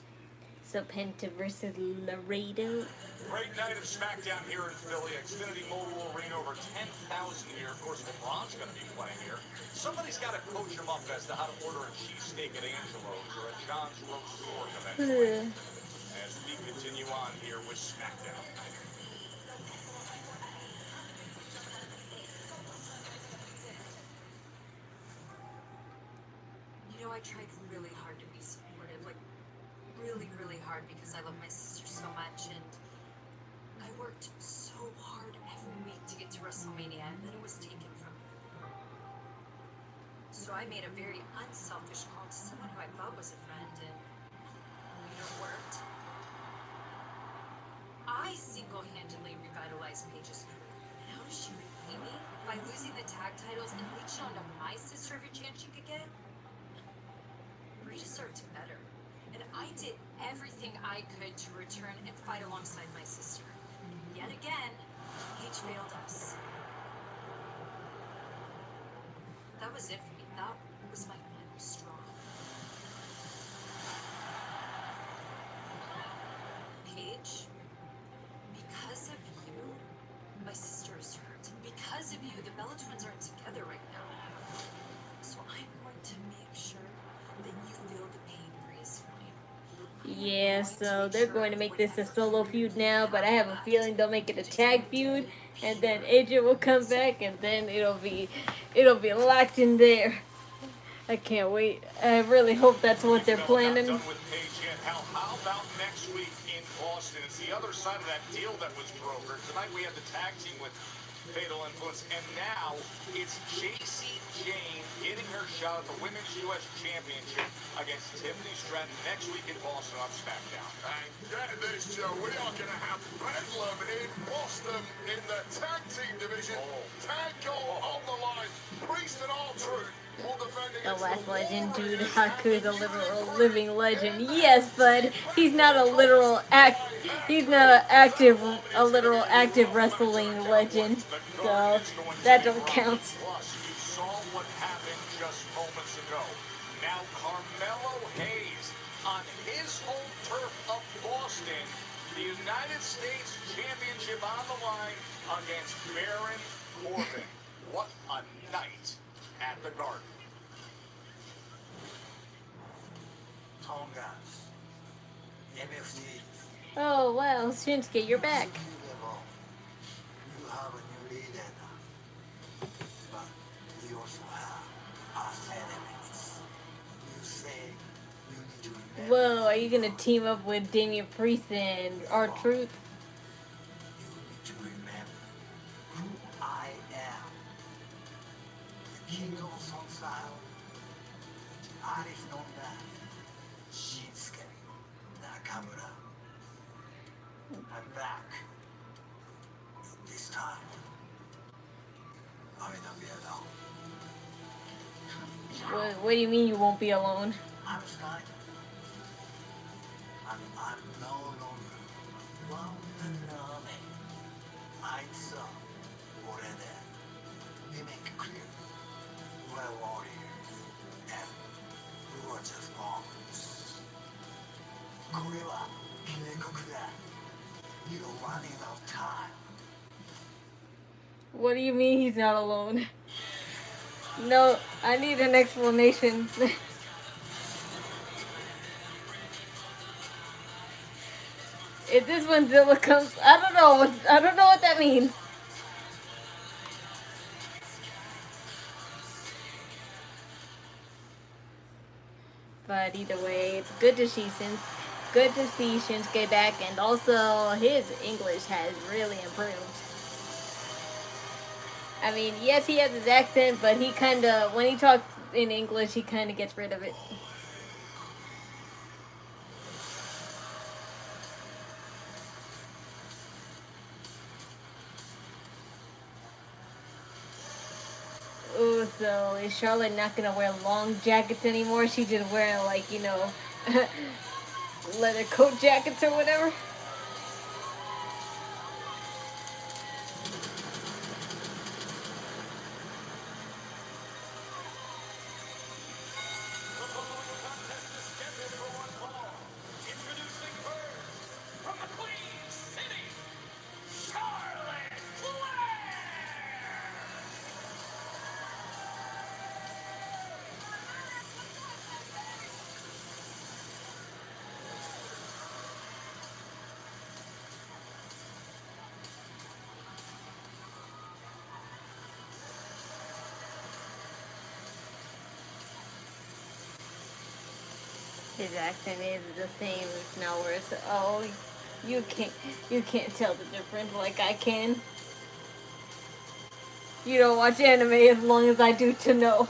So Penta versus Laredo. Great night of Smackdown here in Philly. Xfinity Mobile Arena, over 10,000 here. Of course, LeBron's going to be playing here. Somebody's got to coach him up as to how to order a cheesesteak at Angelo's or a John's roast pork eventually. As we continue on here with Smackdown. You know, I tried really hard to be supportive, like really, really hard, because I love my sister so much, and I worked so hard every week to get to WrestleMania, and then it was taken from me. So I made a very unselfish call to someone who I thought was a friend, and you know, it worked. I single-handedly revitalized Paige's career. And how does she repay me? By losing the tag titles and leeching onto my sister every chance she could get? Brie deserved better. And I did everything I could to return and fight alongside my sister. Yet again, Paige failed us. That was it for me. That was my final straw. Paige, because of you, my sister is hurt. Because of you, the Bella twins aren't together right now. So I'm going to make sure that you feel the pain Brie is feeling. Yeah, so they're going to make this a solo feud now, but I have a feeling they'll make it a tag feud, and then AJ will come back, and then it'll be locked in there. I can't wait. I really hope that's what they're planning. Not done with Paige yet. How about next week in Boston? It's the other side of that deal that was brokered. Tonight we had the tag team with Fatal Influence, and now it's JC Jane getting her shot at the Women's U.S. Championship against Tiffany Stratton next week in Boston on Smackdown. And get this, Joe, we are going to have Bedlam in Boston in the tag team division. Tag goal on the line. Priest and R-Truth will defend The against last the legend, War dude. Raiders. Haku is a literal living legend. Yes, but he's not a literal he's not a literal active wrestling legend. So that don't count. Plus, you saw what happened just moments ago. Now Carmelo Hayes on his home turf of Boston, the United States Championship on the line against Baron Corbin. What a night at the Garden. Tongas, MFC, Oh well, Shinsuke, you're back. You have a new leader now. But we also have our enemies. You say you need to remember. Whoa, are you gonna team up with Damian Priest and R-Truth? You need to remember who I am. The king of Sonsai. Arif Nonda. Shinsuke Nakamura. I'm back. This time, I will not be alone. What do you mean you won't be alone? I'm starting. I'm no longer one and only. I saw already. We make clear. We're warriors. And we were just bombs. これは警告だ. You're running out of time. What do you mean he's not alone? No, I need an explanation. If this when Zilla comes, I don't know what that means. But either way, it's good to see Shinsuke back, and also his English has really improved. I mean, yes, he has his accent, but he kinda, when he talks in English, he kinda gets rid of it. Ooh, so is Charlotte not gonna wear long jackets anymore? She just wearing, like, you know, leather coat jackets or whatever? Introducing first, from the Queen City, Charlotte Flair! His accent is the same now where it's, oh, you can't tell the difference like I can. You don't watch anime as long as I do to know.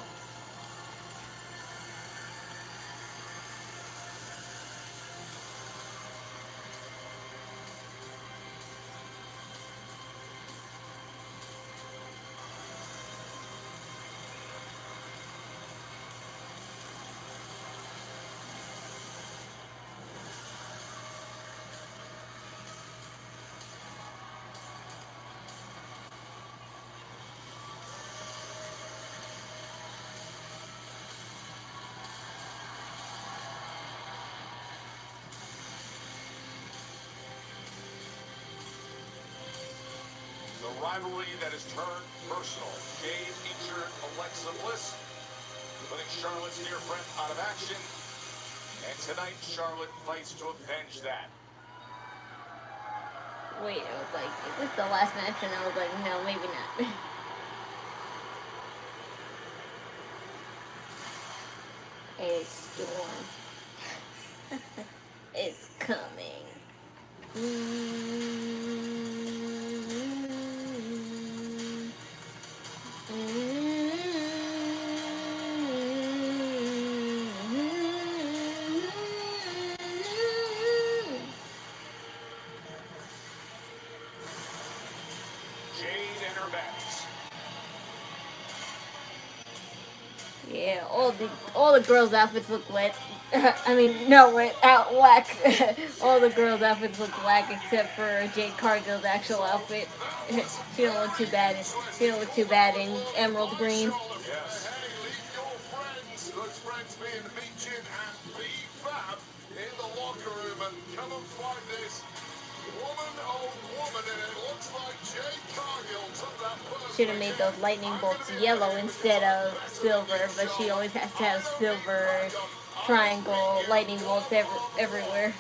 The rivalry that has turned personal. Jade injured Alexa Bliss, putting Charlotte's dear friend out of action. And tonight, Charlotte fights to avenge that. Wait, I was like, is this the last match? And I was like, no, maybe not. A storm is coming. Jade and her backs. Yeah, all the girls' outfits look wet. I mean, no, wet, whack. All the girls' outfits look whack except for Jade Cargill's actual outfit. She don't look too bad. She don't look too bad in emerald green. Yes. Hey, leave your friends, good friends being Meechin and B-Fab in the locker room and come and fight this woman, and it looks like Jade Cargill took that first. Should have made those lightning bolts yellow instead of silver, but she always has to have silver triangle lightning bolts everywhere.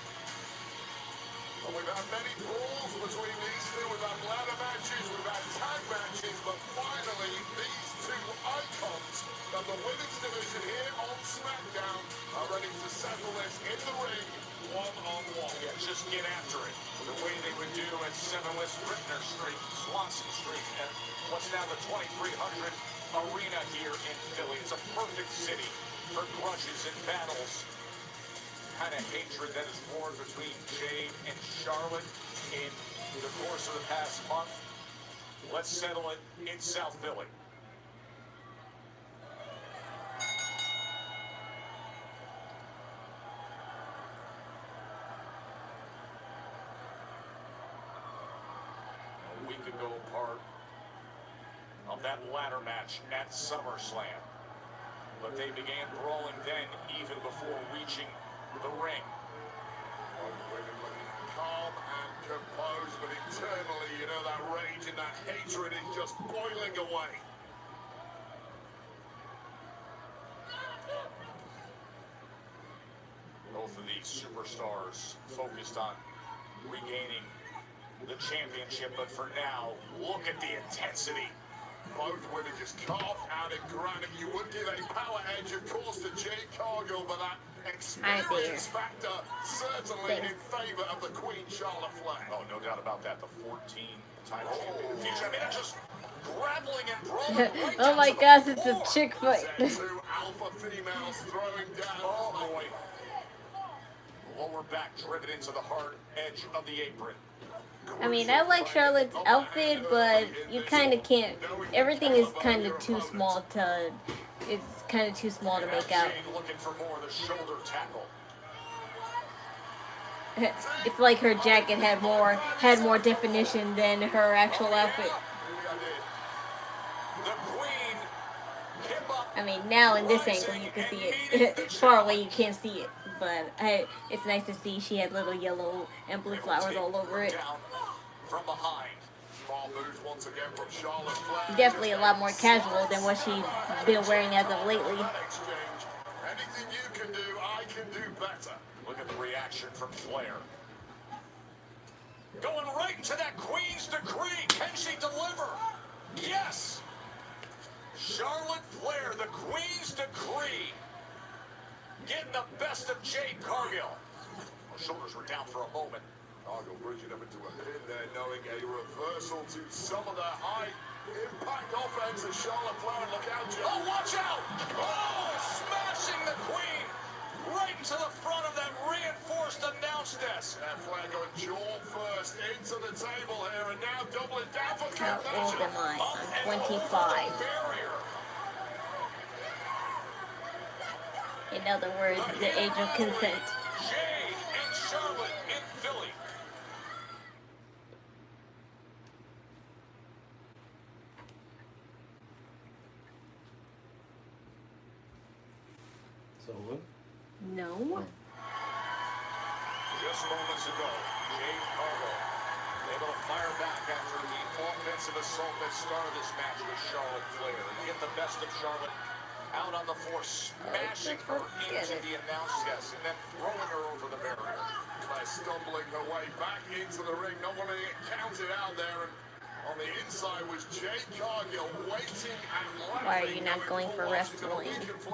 And we've had many brawls between these two. We've had ladder matches, we've had tag matches, but finally these two icons of the women's division here on Smackdown are ready to settle this in the ring one-on-one. Yeah, just get after it. The way they would do at 7 West Rittner Street, Swanson Street, and what's now the 2300 Arena here in Philly. It's a perfect city for grudges and battles. Kind of hatred that is born between Jade and Charlotte in the course of the past month. Let's settle it in South Philly. A week ago, part of that ladder match at SummerSlam. But they began brawling then, even before reaching the ring. Women looking calm and composed, but internally, you know, that rage and that hatred is just boiling away. Both of these superstars focused on regaining the championship, but for now, look at the intensity. Both women just carved out in granite. You would give a power edge, of course, to Jade Cargill, but that experience factor certainly in favor of the Queen Charlotte Flair. Oh, no doubt about that. The 14-time champion in the future. I mean, they're just grappling and brawling right Oh down my to the gosh, it's a floor. chick fight. Two alpha females throwing down. Oh, boy. Lower back driven into the hard edge of the apron. I mean, I like Charlotte's outfit, but you kind of can't. Everything is kind of too small to. It's kind of too small to make out. Jade looking for more of the shoulder tackle. It's like her jacket had more definition than her actual outfit. The Queen, hip up. I mean, now in this angle you can see it. Far away you can't see it, but it's nice to see she had little yellow and blue flowers all over it. Down from behind. Small moves once again from Charlotte Flair. Definitely a lot more casual than what she's been wearing as of lately. Exchange. Anything you can do, I can do better. Look at the reaction from Flair. Going right into that Queen's decree. Can she deliver? Yes. Charlotte Flair, the Queen's decree. Getting the best of Jade Cargill. Her shoulders were down for a moment. Cargill bridging up into a pin there, knowing a reversal to some of the high impact offense of Charlotte Flair. Look out, Joe. Oh, watch out! Oh, smashing the Queen right into the front of that reinforced announce desk. And Flair going jaw first into the table here, and now doubling down for How old am I? I'm 25. Barrier. In other words, the age of consent. Jade and Charlotte in Philly. No. Just moments ago, Jade Cargill able to fire back after the offensive assault that started this match with Charlotte Flair. Get the best of Charlotte out on the floor, smashing her into the announce desk and then throwing her over the barrier. By stumbling her way back into the ring, not wanting to get counted out there. And on the inside was Jade Cargill waiting and laughing. Why are you not going for wrestling?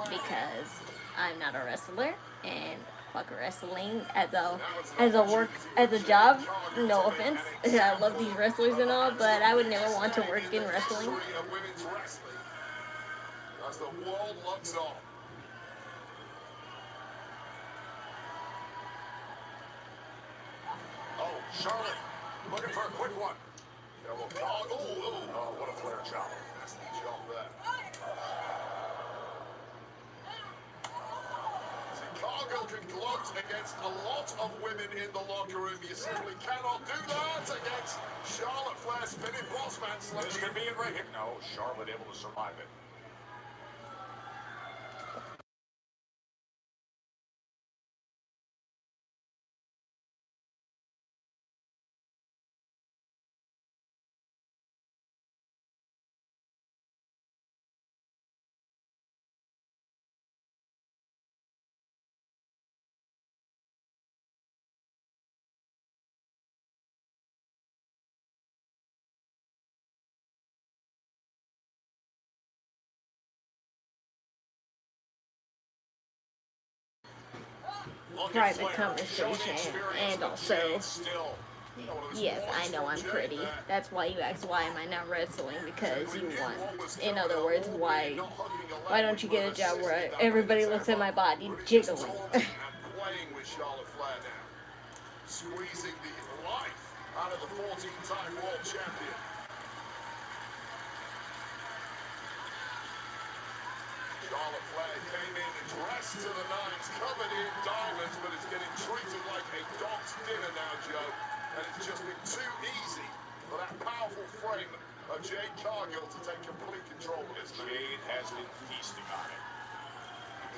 Because I'm not a wrestler, and fuck wrestling as a job. No offense, I love these wrestlers and all, but I would never want to work in wrestling. As the world looks on. Oh, Charlotte looking for a quick one. Yeah, well, Cargill, Oh, what a Flair job. that's the job there. See, Cargill can gloat against a lot of women in the locker room. You simply cannot do that against Charlotte Flair spinning boss man slam. This could be it right here. No, Charlotte able to survive it. private conversation, and also, yes, I know I'm pretty. That's why you asked why am I not wrestling, because you want. In other words, why don't you get a job where everybody looks at my body jiggling? Playing with Charlotte Flair now. Squeezing the life out of the 14-time world champion. Charlotte Flair came in dressed to the nines, covered in diamonds, but it's getting treated like a dog's dinner now, Joe. And it's just been too easy for that powerful frame of Jade Cargill to take complete control of this. Jade has been feasting on it.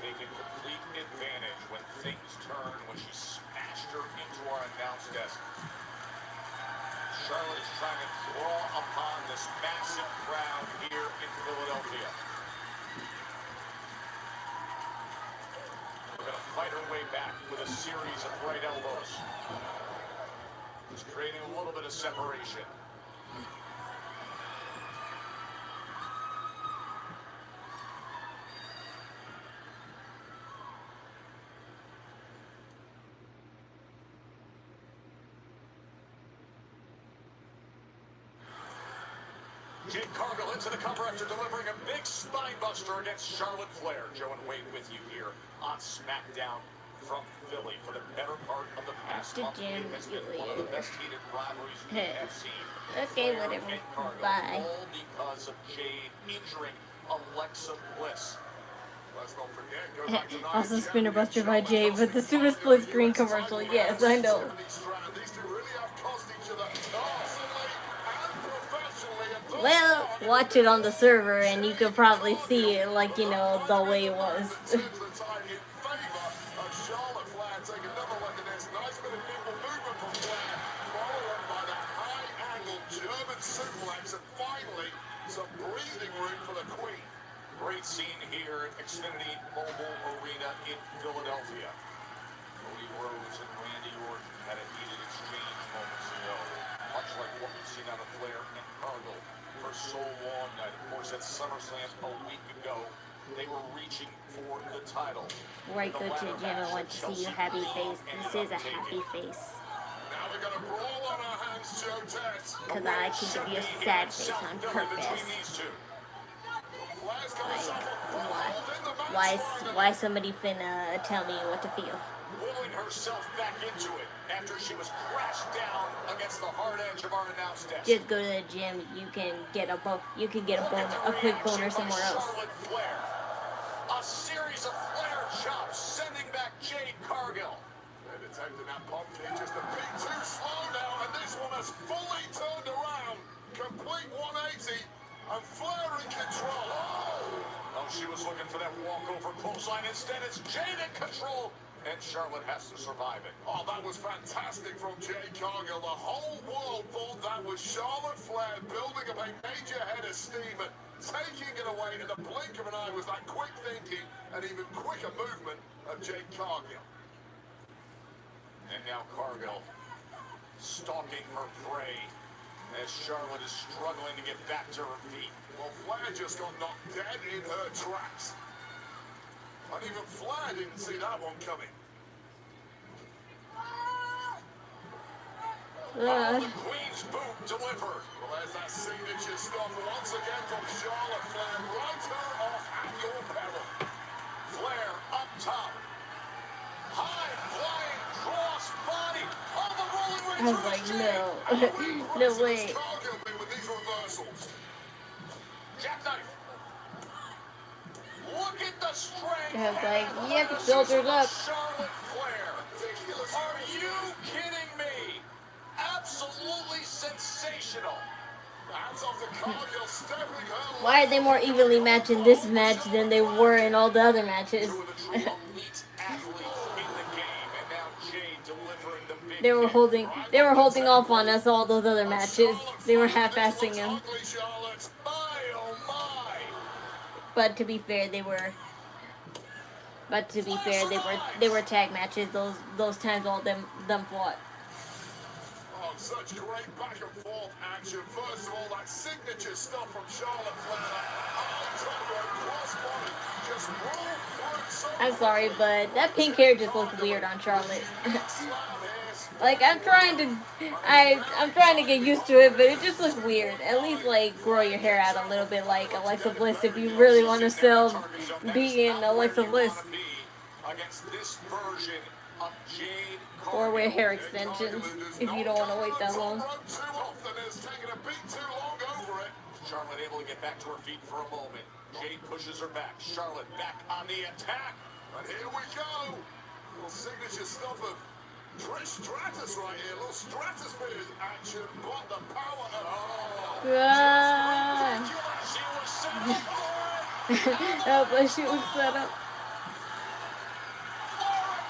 Taking complete advantage when things turn, when she smashed her into our announce desk. Charlotte is trying to draw upon this massive crowd here in Philadelphia. We're going to fight her way back with a series of right elbows. Just creating a little bit of separation. Jade Cargill into the cover after delivering a big spine buster against Charlotte Flair. Joe and Wade with you here on Smackdown from Philly for the better part of the past month. It has been one of the best heated rivalries we have seen. Okay, Flair whatever. and Cargill, Bye. all because of Jade injuring Alexa Bliss. Let's not forget, go back to Also, Spinner Buster by Jay, but the super split screen commercial. Yes, I know. These two really have cost each other personally and professionally. And Well, watch it on the server, and you could probably see it, like, you know, the way it was. turns the tide in favor of Charlotte Flair. Take another look at this. Nice bit of nimble movement from Flair. Followed up by that high-angle German suplex. And finally, some breathing room for the Queen. Great scene here at Xfinity Mobile Arena in Philadelphia. Cody Rhodes and Randy Orton had a heated exchange moments ago. Much like what we've seen out of Flair and Cargill for so long. And of course, at SummerSlam a week ago, they were reaching for the title. Before I go to the gym, I want to see your happy face. This is a happy face. Now we're going to brawl on our hands, Joe Tess. Because I can give you a sad face on purpose. Like, why somebody finna tell me what to feel? Pulling herself back into it after she was crashed down against the hard edge of our announce desk. Just go to the gym. You can get a quick boner somewhere else. Flair. A series of Flair chops sending back Jade Cargill. They're detecting that pump kick just a bit too slow now, and this one has fully turned around. Complete 180, and Flair in control. Oh, she was looking for that walkover clothesline. Instead, it's Jade in control, and Charlotte has to survive it. Oh, that was fantastic from Jade Cargill. The whole world thought that was Charlotte Flair building up a major head of steam and taking it away in the blink of an eye was that quick thinking and even quicker movement of Jade Cargill. And now Cargill stalking her prey as Charlotte is struggling to get back to her feet. Well, Flair just got knocked dead in her tracks. And even Flair didn't see that one coming. The Queen's boot delivered. Well, there's that signature stop once again from Charlotte Flair. Right her off at your peril. Flair up top. High flying cross body. Oh, the rolling right I was through like, Jade. no, no way. Cargill been with these reversals. Jackknife. Look at the strength. I was like, yep, shoulders up. Charlotte Flair. Are you kidding me? Absolutely sensational. Hands off the Cargill, stepping her. Why are they more evenly matched in this match than they were in all the other matches? Two of the true elite athletes in the game, and now Jade delivering the big They were holding off on us all those other matches. They were half-assing them. My, oh my. But to be fair, they were tag matches. Those times all them fought. Oh, such great back and forth action. First of all, that signature stop from Charlotte Flair. High top rope cross body. Just rolled through I'm sorry, but that pink hair just looks weird on Charlotte. Like I'm trying to get used to it, but it just looks weird. At least like grow your hair out a little bit, like Alexa Bliss, if you really want to still be in Alexa Bliss, against this version of Jade or wear Cargill. hair extensions if you don't want to wait that long. Charlotte able to get back to her feet for a moment. Jade pushes her back. Charlotte back on the attack. And here we go. Little signature stuff of Trish Stratus right here. Little stratosphere action. But the power of Ah. She was set up for it. Oh, but she was set up.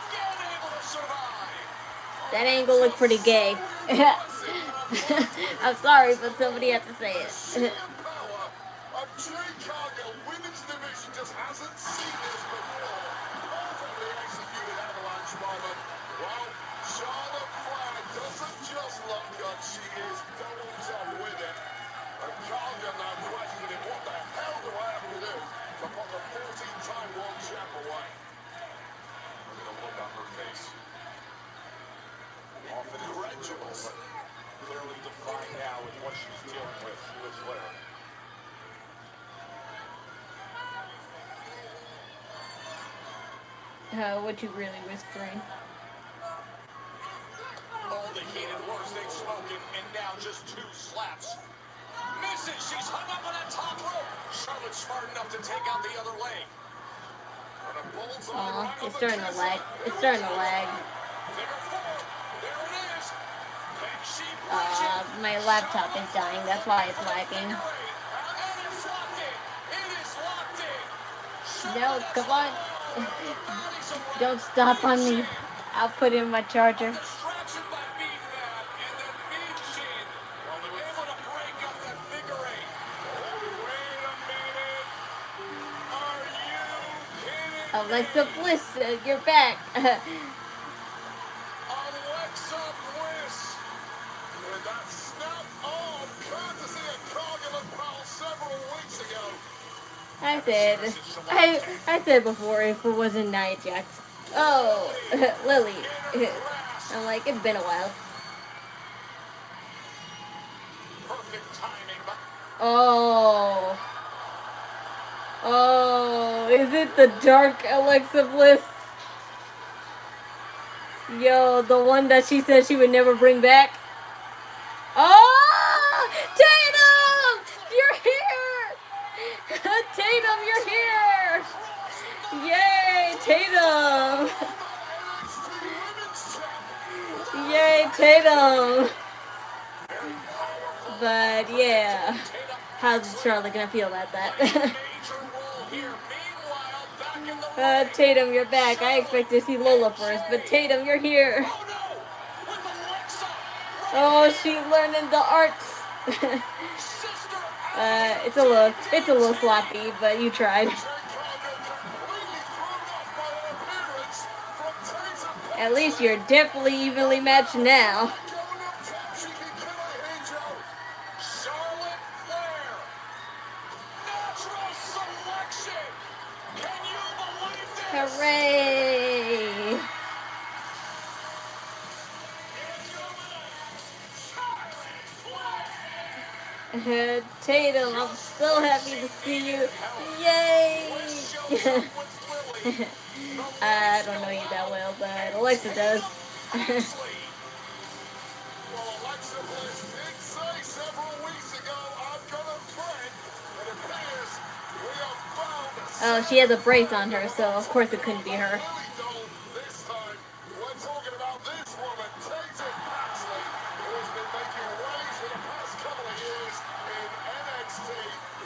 Again able to survive. That angle looked pretty gay. I'm sorry, but somebody had to say it. power of Jade Cargill. Women's division just hasn't seen this before. Perfectly executed avalanche moment. Well, Charlotte Flair doesn't just look good, she is double top with it. And Cargill now questioning what the hell do I have to do to put the 14-time world champ away. Look at the look on her face. Often incredulous, but clearly defined now with what she's dealing with Flair. What you really whispering? All the heated words they've spoken, and now just 2 slaps. Misses, she's hung up on that top rope. Charlotte's smart enough to take out the other leg. And a bullseye Aw, right on it's the starting to chest. lag. It's starting to lag. Figure 4. There it is. Can she bridge it? My laptop is dying. That's why it's lagging. And it's locked in. It is locked in. No, come on. Don't stop on me. I'll put in my charger. Distraction by Beef Man, and then Beef Chin able to break up that figure 8. Oh, wait a minute. Are you kidding? Alexa Bliss, you're back. Alexa Bliss. And that snap arm, courtesy of Cargill and Powell several weeks ago. I said before, if it wasn't Nia Jax. Oh, Lily. I'm like, it's been a while. Perfect timing, but Oh, is it the dark Alexa Bliss? Yo, the one that she said she would never bring back. Oh, Tatum, you're here. Tatum, you're here. Yay, Tatum. Yay, Tatum. But yeah, how's Charlotte gonna feel about that? major role here. Meanwhile, back in the Tatum, you're back. I expect to see Lola first, but Tatum, you're here. oh no! With Alexa. Oh, she's learning the arts. Sister It's a little sloppy, but you tried. At least you're definitely evenly matched now. Charlotte Flair. Natural selection. Can you believe this? Hooray! Tatum, I'm so happy to see you. Yay! I don't know you that well, but Alexa does. Well, Alexa Bliss did say several weeks ago, I've got a friend, and it appears we have found Oh, she has a brace on her, so of course it couldn't be her. this time. We're talking about this woman, Tatum Paxley, who has been making waves for the past couple of years in NXT.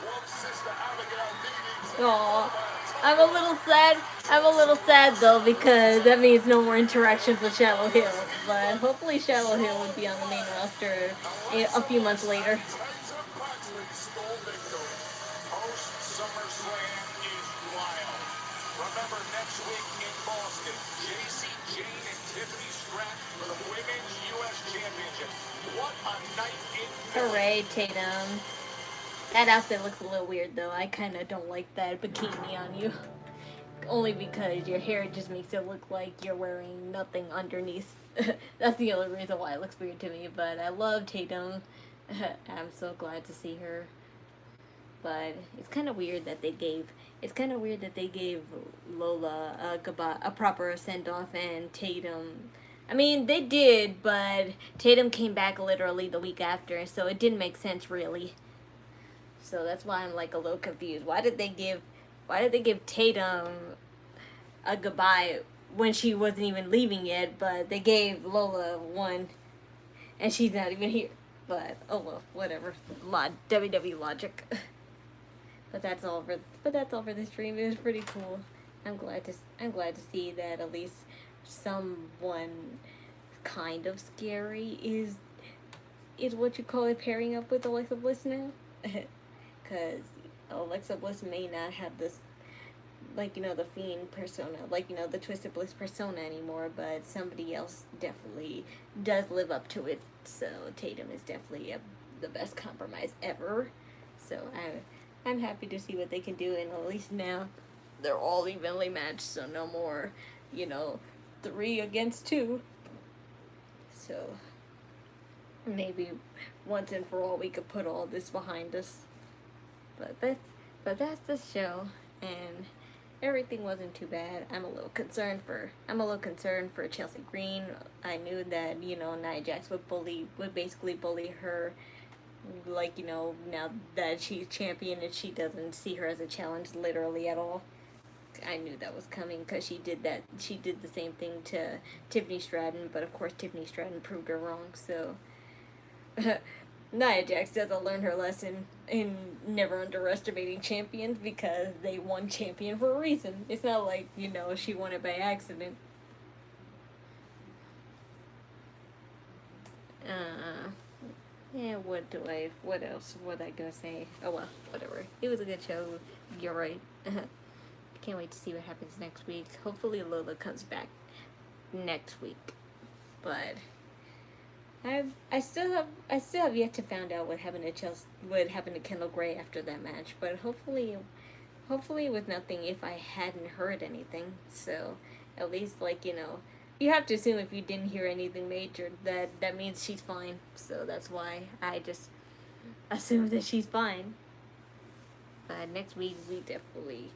One sister Abigail DDT. Aw, I'm a little sad though, because that means no more interactions with Shallow Hill. But hopefully Shallow Hill would be on the main roster a few months later. Tatum Paxley scored victory. Post SummerSlam is wild. Remember next week in Boston, JC Jane and Tiffany Stratton for the Women's U.S. Championship. What a night in Philly. Hooray, Tatum. That outfit looks a little weird though. I kind of don't like that bikini on you. only because your hair just makes it look like you're wearing nothing underneath. That's the only reason why it looks weird to me. But I love Tatum. I'm so glad to see her. But it's kind of weird that they gave. It's kind of weird that they gave Lola a proper send off, and Tatum. I mean, they did, but Tatum came back literally the week after, so it didn't make sense really. So that's why I'm like a little confused. Why did they give Tatum a goodbye when she wasn't even leaving yet, but they gave Lola one and she's not even here? But oh well, whatever. WWE logic. But that's all for the stream. It was pretty cool. I'm glad to see that at least someone kind of scary is what you call it, pairing up with Alexa Bliss now. Because Alexa Bliss may not have this, like, you know, the Fiend persona, like, you know, the Twisted Bliss persona anymore, but somebody else definitely does live up to it. So Tatum is definitely the best compromise ever. So I'm happy to see what they can do, and at least now they're all evenly matched, so no more, you know, 3 against 2. So maybe once and for all we could put all this behind us. But that's the show, and everything wasn't too bad. I'm a little concerned for Chelsea Green. I knew that, you know, Nia Jax would basically bully her, like, you know, now that she's champion and she doesn't see her as a challenge literally at all. I knew that was coming because she did the same thing to Tiffany Stratton, but of course Tiffany Stratton proved her wrong. So Nia Jax doesn't learn her lesson in never underestimating champions, because they won champion for a reason. It's not like, you know, she won it by accident. Yeah, what else was I gonna say? Oh well, whatever. It was a good show. You're right. Can't wait to see what happens next week. Hopefully Lola comes back next week. But I still have yet to find out what happened to Kendall Gray after that match. But hopefully it was nothing if I hadn't heard anything. So at least, like, you know, you have to assume if you didn't hear anything major that means she's fine. So that's why I just assume that she's fine. But next week we definitely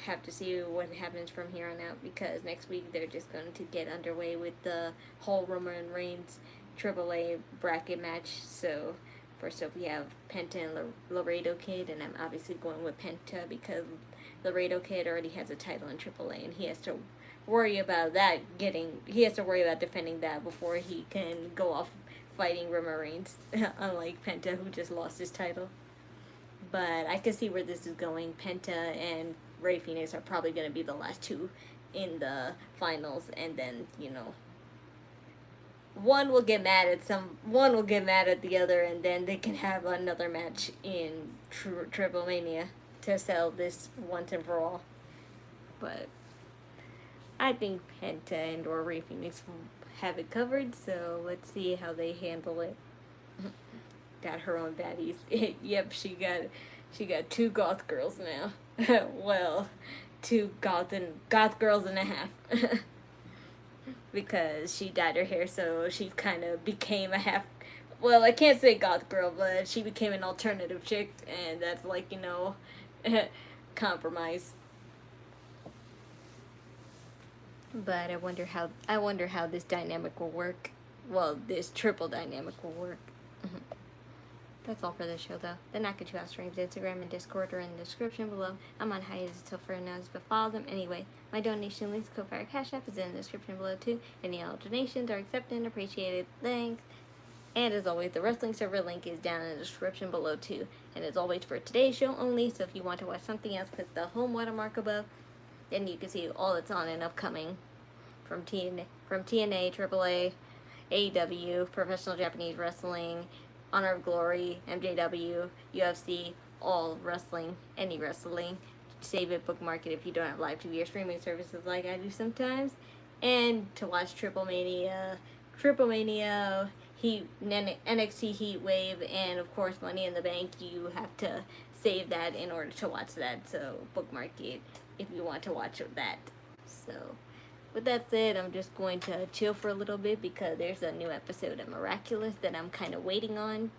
have to see what happens from here on out, because next week they're just going to get underway with the whole Roman Reigns AAA bracket match. So first up we have Penta and Laredo Kid, and I'm obviously going with Penta because Laredo Kid already has a title in AAA, and he has to worry about defending that before he can go off fighting Roman Reigns, unlike Penta, who just lost his title. But I can see where this is going. Penta and Rey Fenix are probably going to be the last 2 in the finals, and then, you know, one will get mad at the other, and then they can have another match in Triple Mania to sell this once and for all. But I think Penta and or Rey Fenix have it covered, so let's see how they handle it. Got her own baddies. Yep, she got 2 goth girls now. Well, 2 goth girls and a half. Because she dyed her hair, so she kind of became a half. Well, I can't say goth girl, but she became an alternative chick, and that's, like, you know, compromise. But I wonder how this dynamic will work. Well, this triple dynamic will work. That's all for this show, though. The Knockin Chu Out streams, Instagram and Discord are in the description below. I'm on hiatus until further notice, but follow them anyway. My donation links, Ko-Fi or Cashapp, is in the description below, too. Any all donations are accepted and appreciated. Thanks. And as always, the wrestling server link is down in the description below, too. And as always, for today's show only, so if you want to watch something else, click the home watermark above. Then you can see all that's on and upcoming from TNA, AAA, AEW, Professional Japanese Wrestling, Honor of Glory, MJW, UFC, all wrestling, any wrestling. Save it, bookmark it if you don't have live TV or streaming services like I do sometimes. And to watch Triple Mania, NXT Heat Wave, and of course Money in the Bank, you have to save that in order to watch that. So bookmark it if you want to watch that. So with that said, I'm just going to chill for a little bit because there's a new episode of Miraculous that I'm kind of waiting on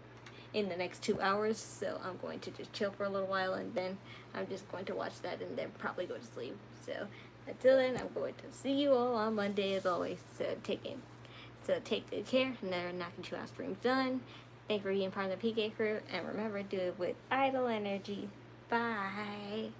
in the next 2 hours. So I'm going to just chill for a little while, and then I'm just going to watch that and then probably go to sleep. So until then, I'm going to see you all on Monday as always. So take good care. Another Knockin Chu Out stream's done. Thanks for being part of the PK crew, and remember, do it with idle energy. Bye.